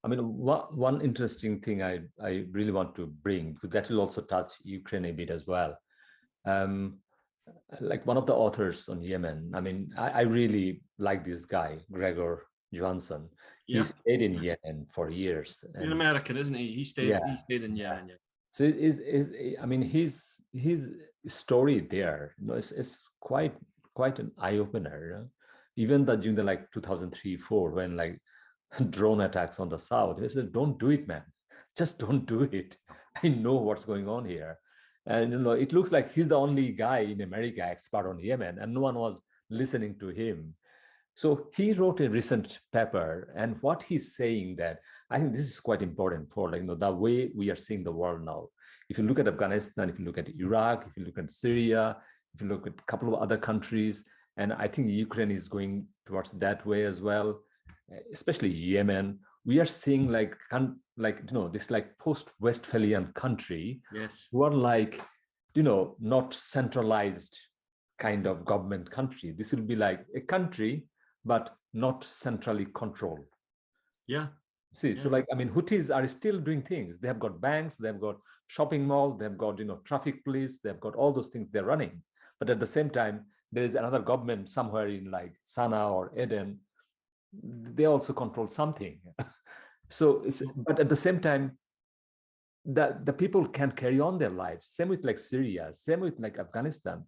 I mean, one interesting thing I really want to bring, because that will also touch Ukraine a bit as well. Like one of the authors on Yemen, I mean, I really like this guy, Gregor Johansson. He stayed in Yemen for years. He's an American, isn't he? He stayed in Yemen. So I mean, his story there, it's quite an eye opener. Even during the 2003-4, when like drone attacks on the south, he said, "Don't do it, man. Just don't do it. I know what's going on here." And it looks like he's the only guy in America expert on Yemen, and no one was listening to him. So he wrote a recent paper, and what he's saying that I think this is quite important for the way we are seeing the world now. If you look at Afghanistan, if you look at Iraq, if you look at Syria, if you look at a couple of other countries, and I think Ukraine is going towards that way as well, especially Yemen. We are seeing this post-Westphalian country who are not centralized kind of government country. This will be like a country, but not centrally controlled. So Houthis are still doing things. They have got banks, they've got shopping mall, they've got traffic police, they've got all those things they're running. But at the same time, there is another government somewhere in like Sana'a or Eden. They also control something. But at the same time, the people can carry on their lives. Same with like Syria, same with like Afghanistan.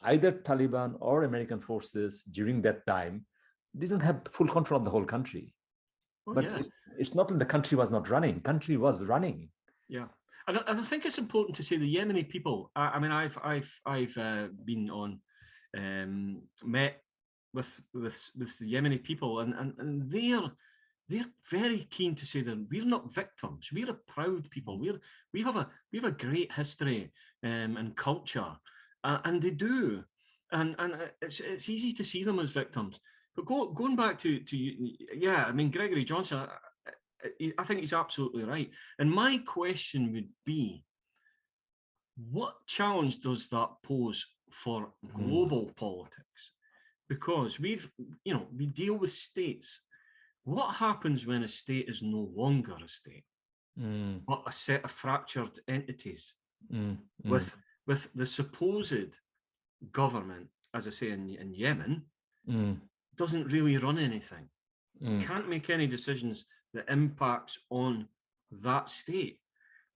Either Taliban or American forces during that time, they don't have full control of the whole country. It's not that the country was not running. Country was running. And I think it's important to say the Yemeni people. I mean, I've been on met with the Yemeni people, and they're very keen to say that we're not victims. We're a proud people. We have a great history and culture, and they do, and it's easy to see them as victims. But going back to I mean, Gregory Johnson, I think he's absolutely right. And my question would be, what challenge does that pose for global politics? Because we deal with states. What happens when a state is no longer a state, but a set of fractured entities with the supposed government, as I say in Yemen, doesn't really run anything, can't make any decisions that impacts on that state?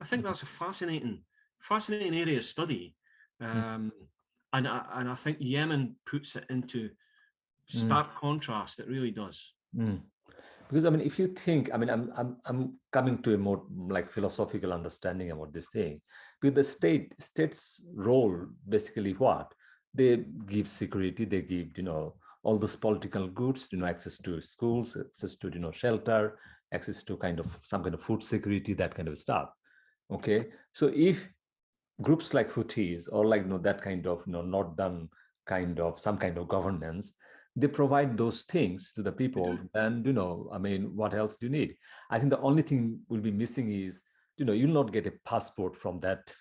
I think that's a fascinating area of study, and I think Yemen puts it into stark contrast. It really does. Because I mean, if you think, I mean, I'm coming to a more like philosophical understanding about this thing. Because the state's role basically what they give security, they give all those political goods, access to schools, access to shelter, access to some kind of food security, that kind of stuff. Okay, so if groups like Houthis or like that kind of not done kind of some kind of governance, they provide those things to the people, and I mean, what else do you need? I think the only thing will be missing is you'll not get a passport from that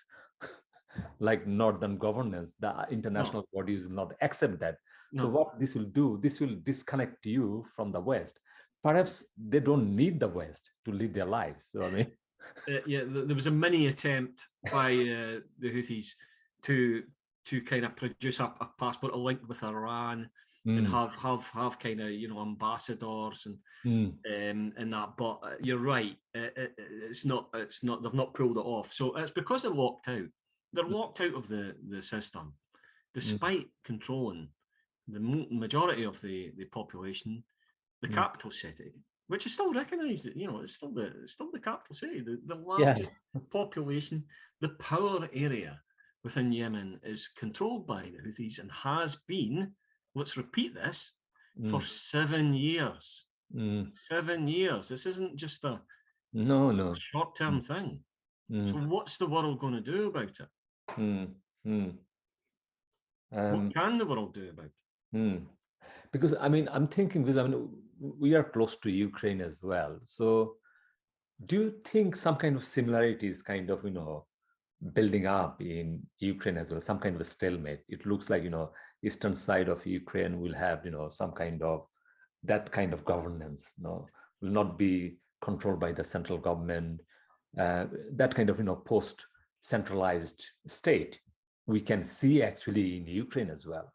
like northern governance. The international bodies will not accept that. So what this will do, this will disconnect you from the West. Perhaps they don't need the West to live their lives. So I mean, there was a mini attempt by the Houthis to kind of produce a passport, a link with Iran, and have kind of ambassadors and that. But you're right, it's not they've not pulled it off. So it's because they're locked out. They're locked out of the system, despite controlling the majority of the population, the capital city, which is still recognised. It's still the capital city, the largest population, the power area within Yemen is controlled by the Houthis and has been. Let's repeat this for 7 years. 7 years. This isn't just a short-term thing. So what's the world going to do about it? What can the world do about it? Because I'm thinking, because we are close to Ukraine as well. So do you think some kind of similarities kind of, building up in Ukraine as well, some kind of a stalemate? It looks like, eastern side of Ukraine will have, some kind of that kind of governance, will not be controlled by the central government, that kind of, post-centralized state we can see actually in Ukraine as well.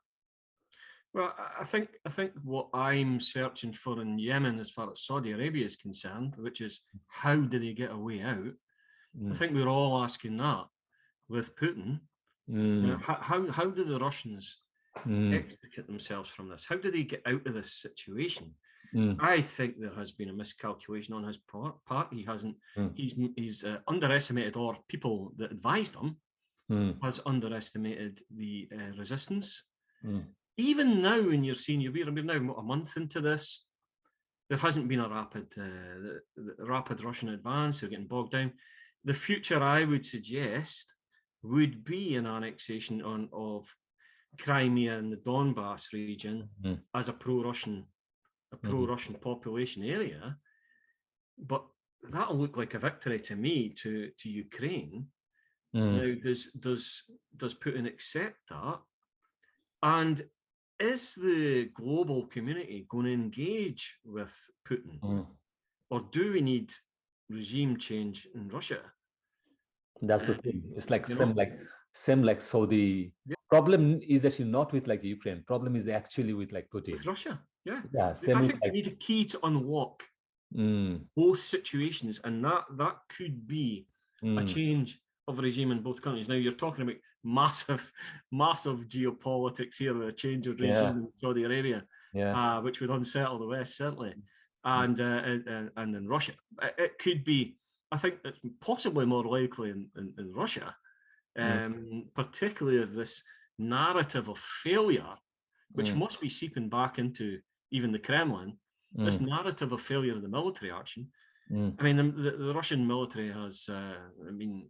Well, I think what I'm searching for in Yemen, as far as Saudi Arabia is concerned, which is how do they get a way out? I think we're all asking that with Putin. How do the Russians extricate themselves from this? How do they get out of this situation? I think there has been a miscalculation on his part. He hasn't. He's underestimated, or people that advised him has underestimated the resistance. Even now, when you're seeing, we're now a month into this, there hasn't been a rapid Russian advance. They're getting bogged down. The future, I would suggest, would be an annexation of Crimea and the Donbass region as a pro-Russian population area. But that'll look like a victory to me to Ukraine. Now, does Putin accept that? And is the global community going to engage with Putin? Or do we need regime change in Russia? That's the thing. It's like same like Saudi. Problem is actually not with like Ukraine. Problem is actually with like Putin. With Russia, yeah. Yeah. I think we need a key to unlock both situations, and that could be a change of regime in both countries. Now you're talking about massive geopolitics here with a change of regime in Saudi Arabia, which would unsettle the West certainly, and in Russia. It could be. I think it's possibly more likely in Russia, particularly if this narrative of failure, which must be seeping back into even the Kremlin, this narrative of failure of the military action. I mean, the Russian military has been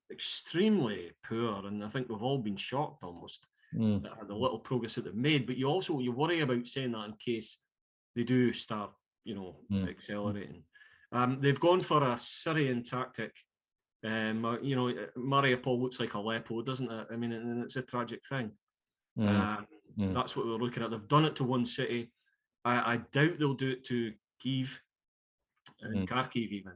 extremely poor, and I think we've all been shocked almost at the little progress that they've made. But you worry about saying that in case they do start, accelerating. They've gone for a Syrian tactic. Mariupol looks like Aleppo, doesn't it? I mean, and it's a tragic thing. That's what we're looking at. They've done it to one city. I doubt they'll do it to Kyiv and Kharkiv even.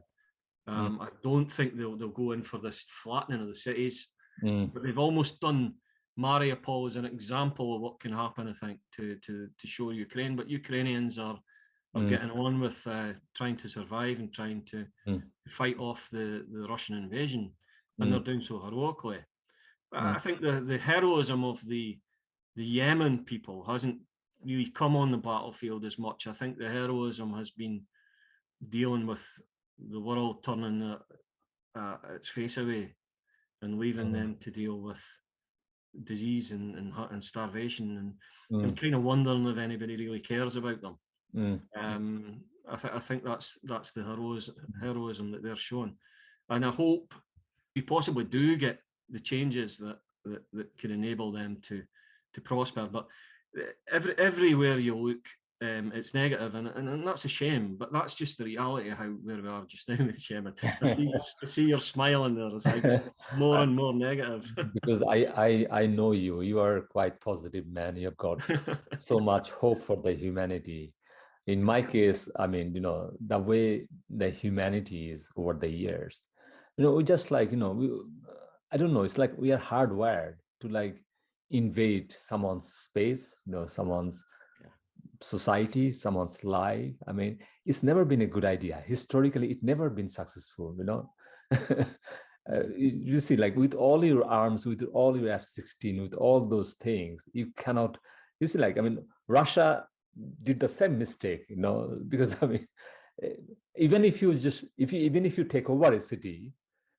I don't think they'll go in for this flattening of the cities. But they've almost done Mariupol as an example of what can happen, I think, to show Ukraine. But Ukrainians are getting on with trying to survive and trying to fight off the Russian invasion, and they're doing so heroically. I think the heroism of the Yemen people hasn't really come on the battlefield as much. I think the heroism has been dealing with the world turning its face away and leaving them to deal with disease and starvation, and kind of wondering if anybody really cares about them. I think that's the heroism that they're showing, and I hope we possibly do get the changes that can enable them to prosper. But everywhere you look, it's negative, and that's a shame. But that's just the reality of where we are just now with Yemen. I see you're smiling there as I get more and more negative. Because I know you. You are a quite positive man. You've got so much hope for the humanity. In my case, I mean, the way the humanity is over the years, we just like, I don't know, it's like we are hardwired to like invade someone's space, someone's society, someone's life. I mean, it's never been a good idea. Historically, it's never been successful, You see, like with all your arms, with all your F-16, with all those things, you cannot. You see, like I mean, Russia did the same mistake, because I mean, even if you take over a city,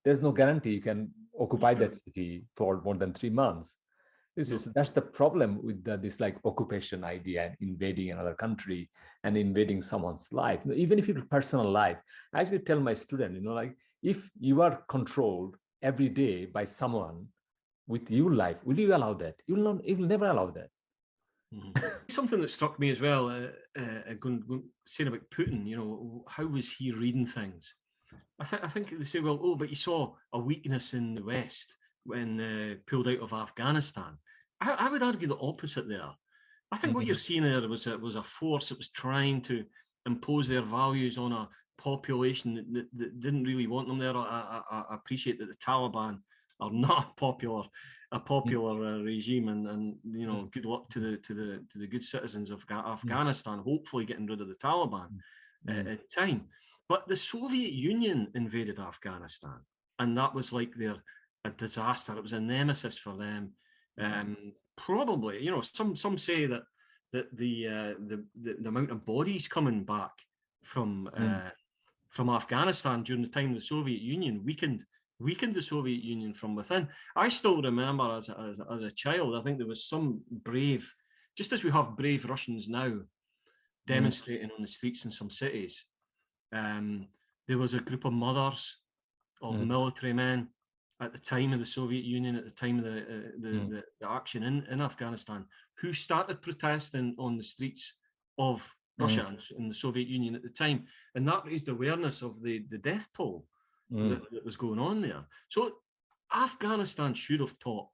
there's no guarantee you can occupy that city for more than 3 months. That's the problem with this like occupation idea and invading another country and invading someone's life. Even if it's personal life, I actually tell my student, like if you are controlled every day by someone with your life, will you allow that? You will never allow that. Something that struck me as well, saying about Putin, how was he reading things? I think they say, well, but you saw a weakness in the West when pulled out of Afghanistan. I would argue the opposite there. I think what you're seeing there was a force that was trying to impose their values on a population that didn't really want them there. I appreciate that the Taliban are not a popular regime, and good luck to the good citizens of Afghanistan, hopefully getting rid of the Taliban in time. But the Soviet Union invaded Afghanistan, and that was like a disaster. It was a nemesis for them. Probably, some say that the amount of bodies coming back from Afghanistan during the time of the Soviet Union weakened the Soviet Union from within. I still remember as a child, I think there was some brave, just as we have brave Russians now demonstrating on the streets in some cities. There was a group of mothers of military men at the time of the Soviet Union, at the time of the action in Afghanistan, who started protesting on the streets of Russia and in the Soviet Union at the time. And that raised awareness of the death toll that was going on there. So Afghanistan should have taught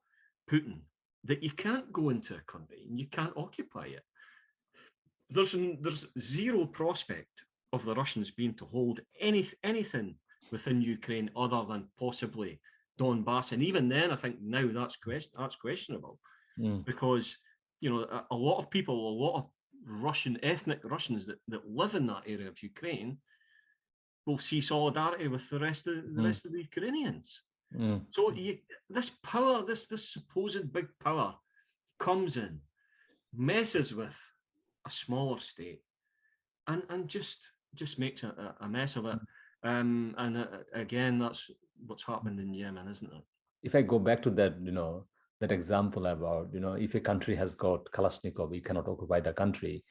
Putin that you can't go into a country and you can't occupy it. There's zero prospect of the Russians being to hold anything within Ukraine other than possibly Donbass, and even then, I think now that's questionable, because a lot of people, a lot of ethnic Russians that live in that area of Ukraine, will see solidarity with the rest of the Ukrainians. So this power, this supposed big power, comes in, messes with a smaller state, and just makes a mess of it. Again, that's what's happened in Yemen, isn't it? If I go back to that, that example about, if a country has got Kalashnikov, you cannot occupy the country.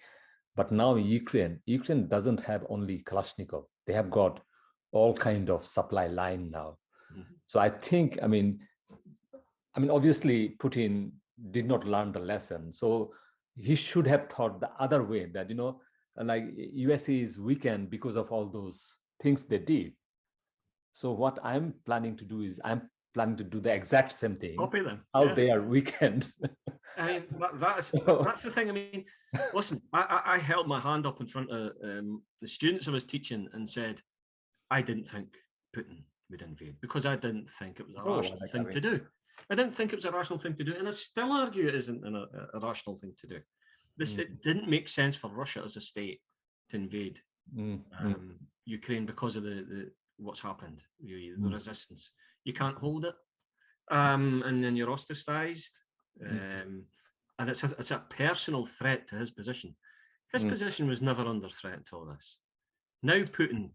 But now Ukraine doesn't have only Kalashnikov. They have got all kind of supply line now. So I think, I mean, obviously Putin did not learn the lesson. So he should have thought the other way, that, like USA is weakened because of all those things they did. So what I'm planning to do is I'm planning to do the exact same thing. Copy them. How they are weakened. I mean, that's the thing. I mean, listen, I held my hand up in front of the students I was teaching and said, I didn't think Putin would invade because I didn't think it was a rational thing to do. I didn't think it was a rational thing to do, and I still argue it isn't a rational thing to do. It didn't make sense for Russia as a state to invade Ukraine because of the what's happened, really, the resistance. You can't hold it, and then you're ostracized, and it's a personal threat to his position. His position was never under threat until this. Now Putin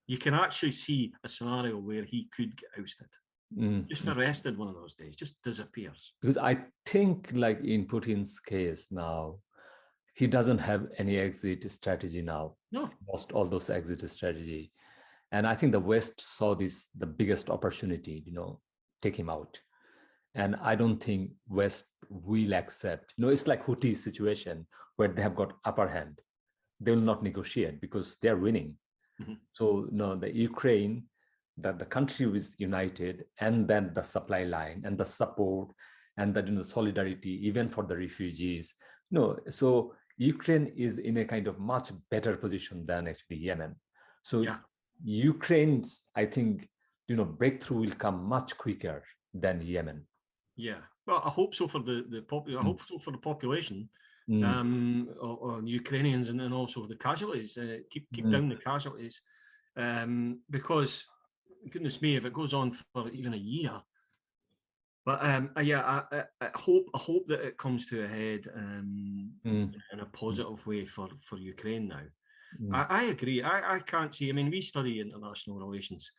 you can actually see a scenario where he could get ousted, just arrested one of those days, just disappears. Because I think, like in Putin's case now, he doesn't have any exit strategy now. No, lost all those exit strategy. And I think the West saw this, the biggest opportunity, take him out. And I don't think West will accept, it's like Houthi situation where they have got upper hand. They will not negotiate because they're winning. So the Ukraine, that the country is united, and then the supply line and the support and the solidarity, even for the refugees. So Ukraine is in a kind of much better position than actually Yemen. So Ukraine's, I think, breakthrough will come much quicker than Yemen. Yeah, well, I hope so for the I hope so for the population, or Ukrainians, and also the casualties. Keep down the casualties, because goodness me, if it goes on for even a year. But yeah, I hope that it comes to a head in a positive way for Ukraine now. I agree. I can't see. I mean, we study international relations,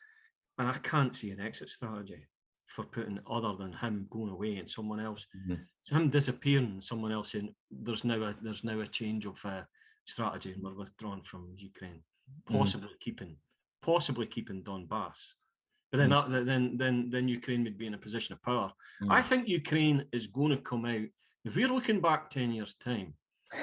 and I can't see an exit strategy for Putin other than him going away and someone else, so him disappearing, and someone else saying there's now a change of strategy and we're withdrawn from Ukraine, possibly keeping Donbass. But then Ukraine would be in a position of power. I think Ukraine is going to come out. If we're looking back 10 years' time,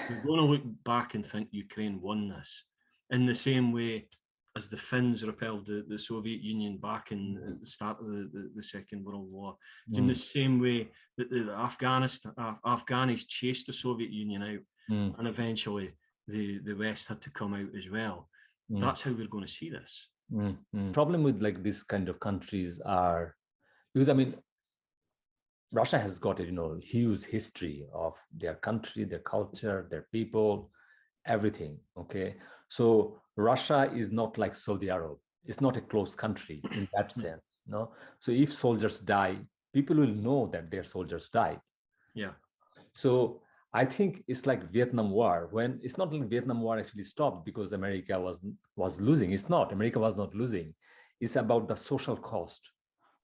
we're going to look back and think Ukraine won this in the same way as the Finns repelled the Soviet Union back in at the start of the Second World War. It's in the same way that the Afghanis chased the Soviet Union out, and eventually the West had to come out as well. That's how we're going to see this. Problem with like this kind of countries are, because I mean, Russia has got a huge history of their country, their culture, their people, everything. Okay, so Russia is not like Saudi Arabia. It's not a closed country in that sense. No, so if soldiers die, people will know that their soldiers died. Yeah. So I think it's like Vietnam War, when it's not like Vietnam War actually stopped because America was losing. It's not. America was not losing. It's about the social cost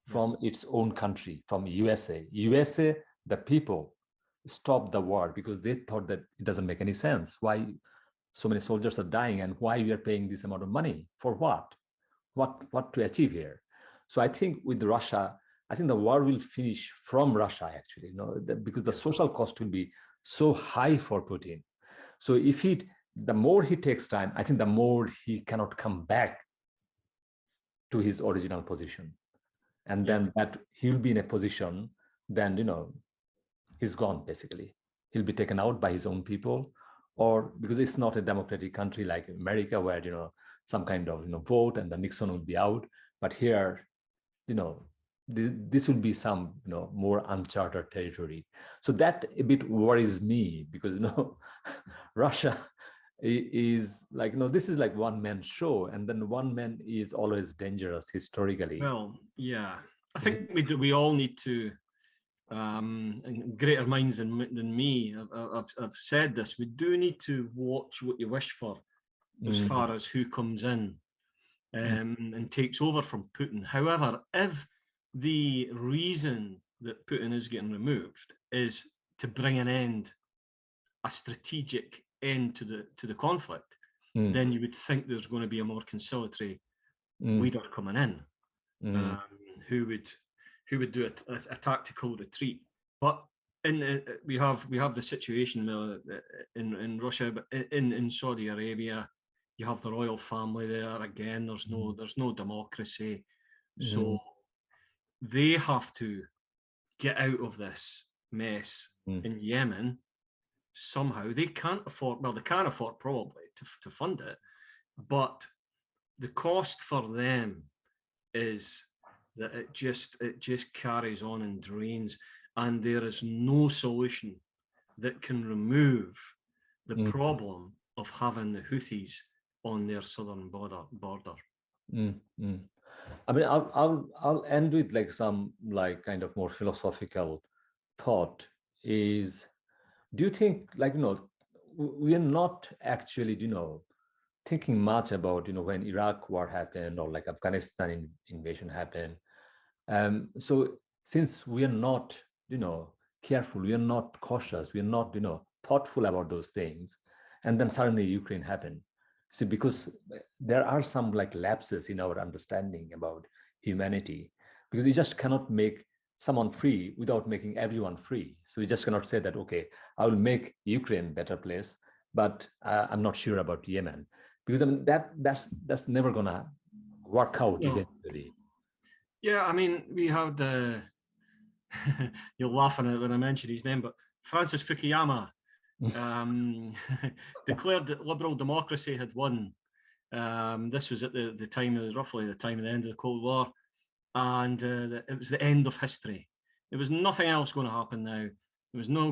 from its own country, from USA. USA, the people stopped the war because they thought that it doesn't make any sense. Why so many soldiers are dying and why we are paying this amount of money? For what? What to achieve here? So I think with Russia, I think the war will finish from Russia actually, because the social cost will be so high for Putin. So the more he takes time, I think the more he cannot come back to his original position. And then that he'll be in a position, then, he's gone basically. He'll be taken out by his own people, or because it's not a democratic country like America where, some kind of, vote and the Nixon will be out. But here, this will be some, more uncharted territory. So that a bit worries me because, Russia is like, this is like one man show, and then one man is always dangerous historically. Well, yeah, I think we all need to, and greater minds than me I've said this, we do need to watch what you wish for as far as who comes in and takes over from Putin. However, if the reason that Putin is getting removed is to bring a strategic end to the conflict, then you would think there's going to be a more conciliatory leader coming in, who would do a tactical retreat. But we have the situation in Russia, but in Saudi Arabia, you have the royal family there. Again, there's no democracy, so they have to get out of this mess in Yemen somehow. They can't afford, well, they can afford probably to fund it, but the cost for them is that it just carries on and drains, and there is no solution that can remove the problem of having the Houthis on their southern border. I mean, I'll end with like some like kind of more philosophical thought is, do you think like, we are not actually, thinking much about, when Iraq war happened or like Afghanistan invasion happened. So since we are not, careful, we are not cautious, we are not, thoughtful about those things, and then suddenly Ukraine happened. So because there are some like lapses in our understanding about humanity, because you just cannot make someone free without making everyone free. So you just cannot say that, okay, I will make Ukraine a better place, but I'm not sure about Yemen, because I mean that's never gonna work out eventually. Yeah, I mean, we had you're laughing at when I mentioned his name, but Francis Fukuyama declared that liberal democracy had won. This was at the time, it was roughly the time of the end of the Cold War, and it was the end of history. There was nothing else going to happen now. There was never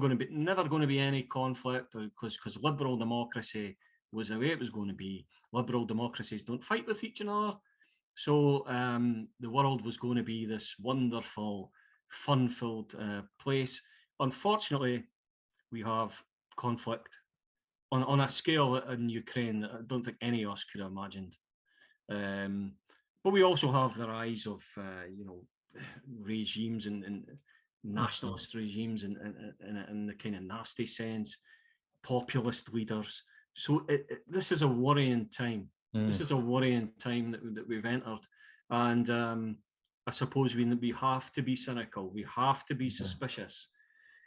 going to be any conflict, because liberal democracy was the way it was going to be. Liberal democracies don't fight with each other. So the world was going to be this wonderful, fun-filled place. Unfortunately, we have conflict on a scale in Ukraine that I don't think any of us could have imagined. But we also have the rise of, regimes and nationalist regimes in the kind of nasty sense, populist leaders. So this is a worrying time. This is a worrying time that we've entered. And I suppose we have to be cynical. We have to be suspicious.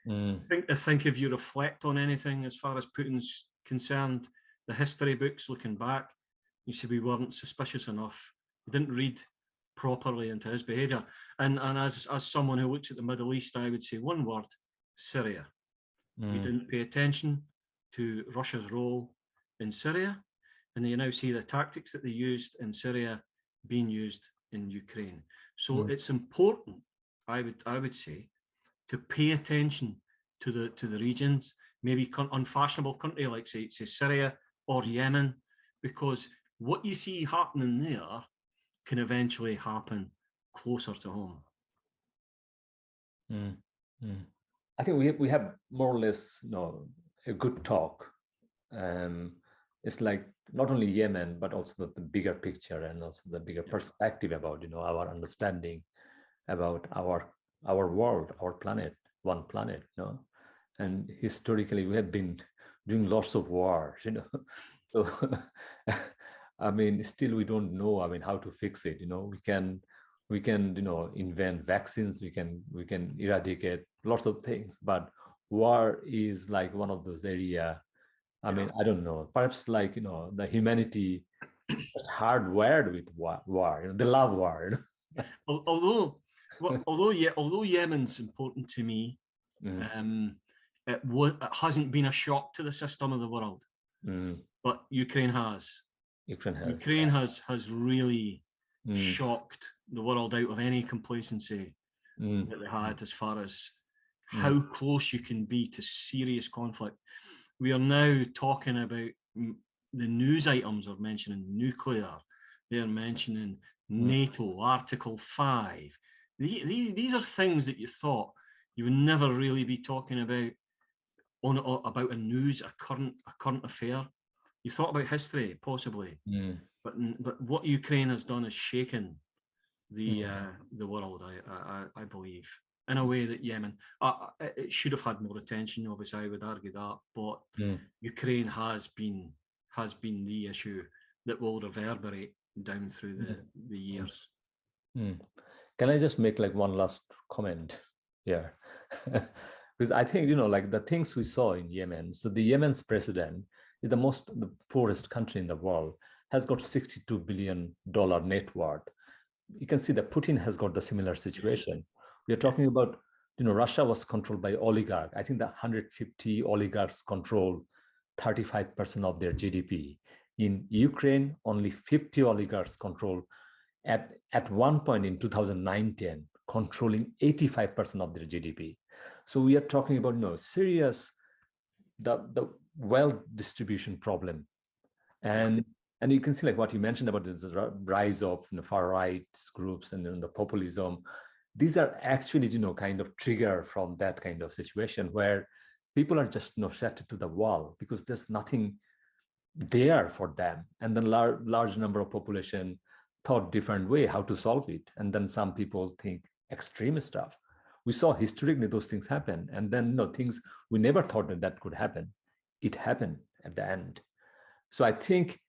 I think if you reflect on anything as far as Putin's concerned, the history books looking back, you see we weren't suspicious enough. We didn't read properly into his behaviour. And as someone who looks at the Middle East, I would say one word: Syria. We didn't pay attention to Russia's role in Syria, and you now see the tactics that they used in Syria being used in Ukraine. So it's important, I would say, to pay attention to the regions, maybe unfashionable country like say Syria or Yemen, because what you see happening there can eventually happen closer to home. I think we have more or less, a good talk. It's like not only Yemen, but also the bigger picture and also the bigger perspective about, our understanding about our world, our planet, one planet, And historically, we have been doing lots of wars, So, I mean, still we don't know, how to fix it. We can, invent vaccines. We can eradicate lots of things, but war is like one of those area. I mean, I don't know. Perhaps like the humanity is hardwired with war. They love war. Although Yemen's important to me, it hasn't been a shock to the system of the world, but Ukraine has. Ukraine has really shocked the world out of any complacency that they had as far as how close you can be to serious conflict. We are now talking about the news items are mentioning nuclear. They're mentioning NATO, Article 5. These are things that you thought you would never really be talking about about a news, a current affair. You thought about history, possibly, but what Ukraine has done is shaken the world. I believe, in a way that Yemen it should have had more attention. Obviously, I would argue that, but Ukraine has been the issue that will reverberate down through the years. Can I just make like one last comment here? Because I think, like the things we saw in Yemen. So the Yemen's president is the poorest country in the world, has got $62 billion net worth. You can see that Putin has got the similar situation. We are talking about, Russia was controlled by oligarchs. I think that 150 oligarchs control 35% of their GDP. In Ukraine, only 50 oligarchs control at one point in 2009-10, controlling 85% of their GDP. So we are talking about serious the wealth distribution problem, and you can see like what you mentioned about the rise of far right groups and then the populism. These are actually kind of trigger from that kind of situation where people are just shafted to the wall because there's nothing there for them, and then large number of population thought different way how to solve it, and then some people think extreme stuff. We saw historically those things happen, and then things we never thought that could happen. It happened at the end. So I think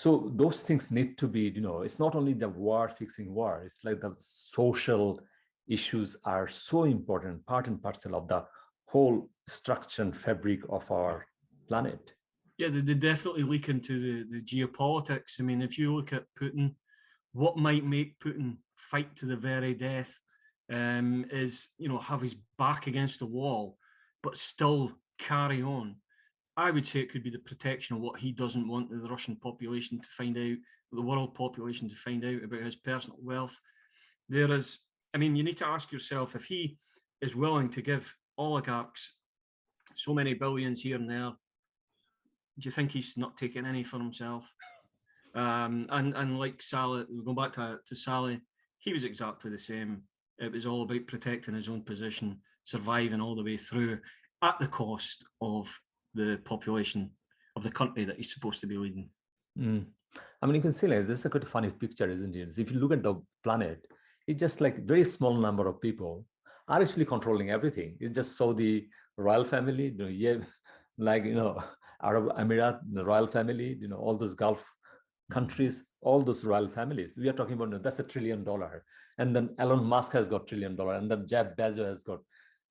those things need to be, it's not only the war fixing war. It's like the social issues are so important, part and parcel of the whole structure and fabric of our planet. Yeah, they definitely leak into the geopolitics. I mean, if you look at Putin, what might make Putin fight to the very death is, have his back against the wall, but still carry on. I would say it could be the protection of what he doesn't want the Russian population to find out, the world population to find out about his personal wealth. You need to ask yourself, if he is willing to give oligarchs so many billions here and there, do you think he's not taking any for himself? And like Saleh, going back to Saleh, he was exactly the same. It was all about protecting his own position, surviving all the way through at the cost of the population of the country that he's supposed to be leading. I mean, you can see like this is a quite funny picture, isn't it? So if you look at the planet, it's just like very small number of people are actually controlling everything. It's just so the royal family, yeah, like Arab Emirat, the royal family, all those Gulf countries, all those royal families. We are talking about that's $1 trillion, and then Elon Musk has got $1 trillion, and then Jeff Bezos has got $1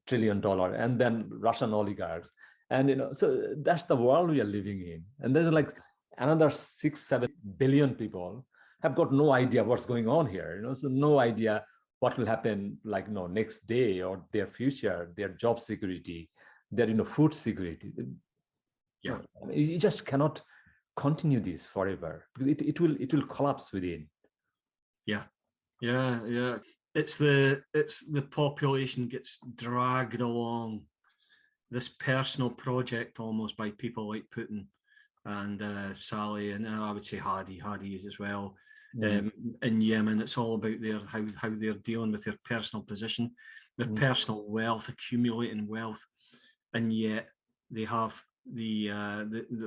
trillion, and then Russian oligarchs, and so that's the world we are living in. And there's like another 6-7 billion people have got no idea what's going on here. So no idea what will happen like next day, or their future, their job security, their food security. Yeah, you just cannot continue this forever, because it will collapse within. Yeah. It's the population gets dragged along this personal project almost by people like Putin and Saleh, and I would say Hadi is as well. In Yemen, it's all about how they're dealing with their personal position, their personal wealth, accumulating wealth, and yet they have the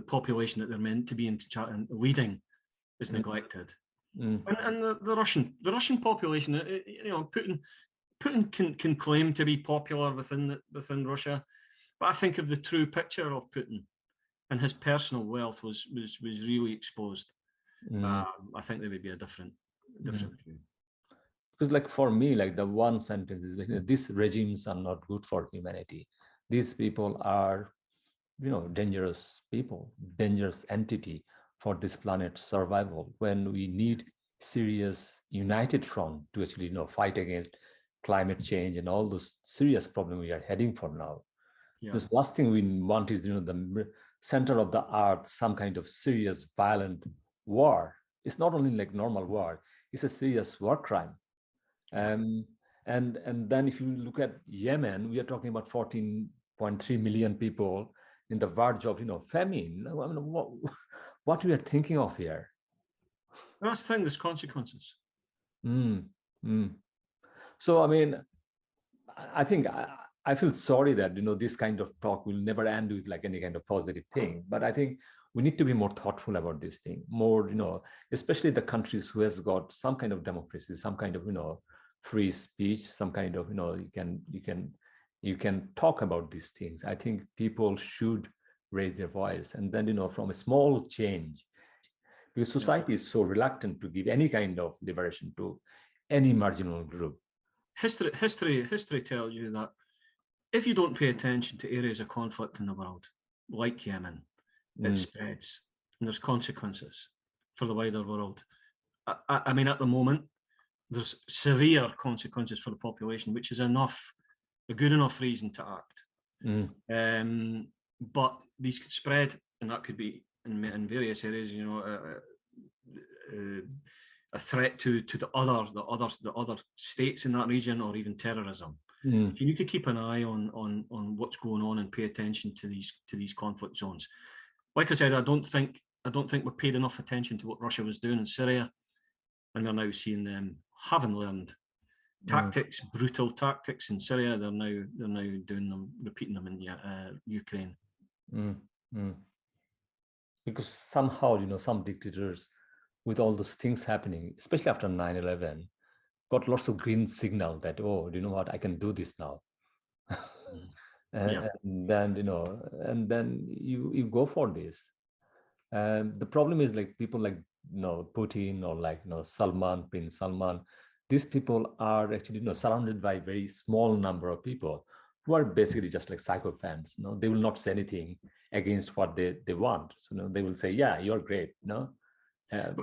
population that they're meant to be in leading is neglected. And the Russian population, Putin can claim to be popular within Russia, but I think if the true picture of Putin and his personal wealth was really exposed, I think there would be a different view. Because like for me, like the one sentence is, these regimes are not good for humanity. These people are, dangerous people, dangerous entity for this planet's survival, when we need serious united front to actually fight against climate change and all those serious problems we are heading for now. The last thing we want is the center of the earth, some kind of serious violent war. It's not only like normal war, it's a serious war crime. And then if you look at Yemen, we are talking about 14.3 million people in the verge of famine. I mean, what we are thinking of here? That's the thing. There's consequences. So I mean, I think I feel sorry that this kind of talk will never end with like any kind of positive thing. But I think we need to be more thoughtful about this thing. More, especially the countries who has got some kind of democracy, some kind of free speech, some kind of you can talk about these things. I think people should raise their voice, and then from a small change, because society is so reluctant to give any kind of liberation to any marginal group. History tells you that if you don't pay attention to areas of conflict in the world, like Yemen, it spreads, and there's consequences for the wider world. I mean, at the moment, there's severe consequences for the population, which is a good enough reason to act. But these could spread, and that could be in various areas. A threat to the other states in that region, or even terrorism. You need to keep an eye on what's going on and pay attention to these conflict zones. Like I said, I don't think we paid enough attention to what Russia was doing in Syria, and we're now seeing them having learned tactics, brutal tactics in Syria. They're now doing them, repeating them in Ukraine. Because somehow some dictators, with all those things happening, especially after 9/11, got lots of green signal that, oh, you know what, I can do this now. and then and then you go for this. And the problem is like people like Putin, or like Salman, Prince Salman. These people are actually surrounded by a very small number of people who are basically just like psychopaths. They will not say anything against what they want. So they will say, yeah, you're great. Well,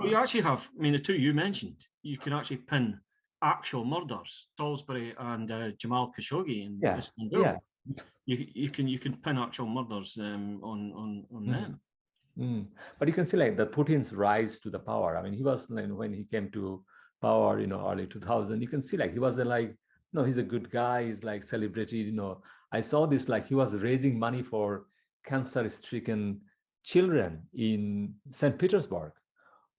you actually have, I mean, the two you mentioned, you can actually pin actual murders, Salisbury and Jamal Khashoggi in Istanbul. Yeah. You can pin actual murders on them. But you can see like the Putin's rise to the power. I mean, he was when he came to power, early 2000. You can see like he was he's a good guy. He's like celebrated. I saw this, like he was raising money for cancer-stricken children in St. Petersburg.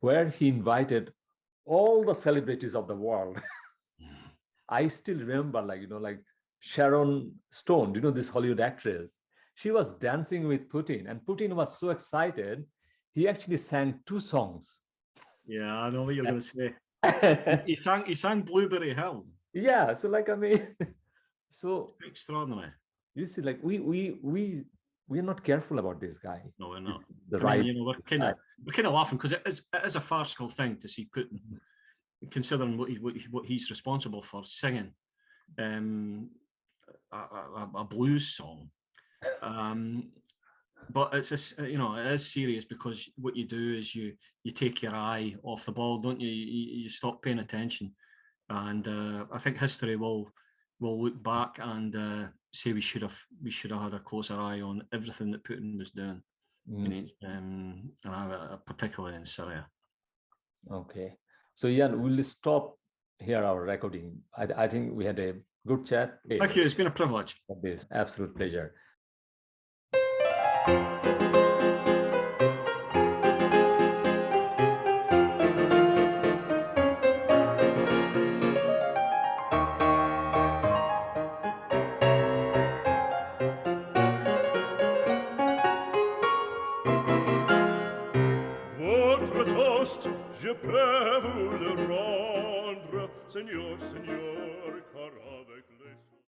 where he invited all the celebrities of the world. I still remember, like Sharon Stone, this Hollywood actress. She was dancing with Putin, and Putin was so excited. He actually sang 2 songs. Yeah, I know what you're going to say. He sang Blueberry Hill. Yeah, so so extraordinary. You see, we're not careful about this guy. No, we're not. We're kind of laughing because it is a farcical thing to see Putin, considering what he's responsible for, singing a blues song. But it is serious, because what you do is you take your eye off the ball, don't you? You stop paying attention, and I think history will look back and say we should have had a closer eye on everything that Putin was doing, particularly in Syria. Okay, so Ian, we'll stop here our recording. I think we had a good chat. Thank you. It's been a privilege. It's absolute pleasure. Votre toast, je peux vous le rendre, Seigneur, Seigneur, car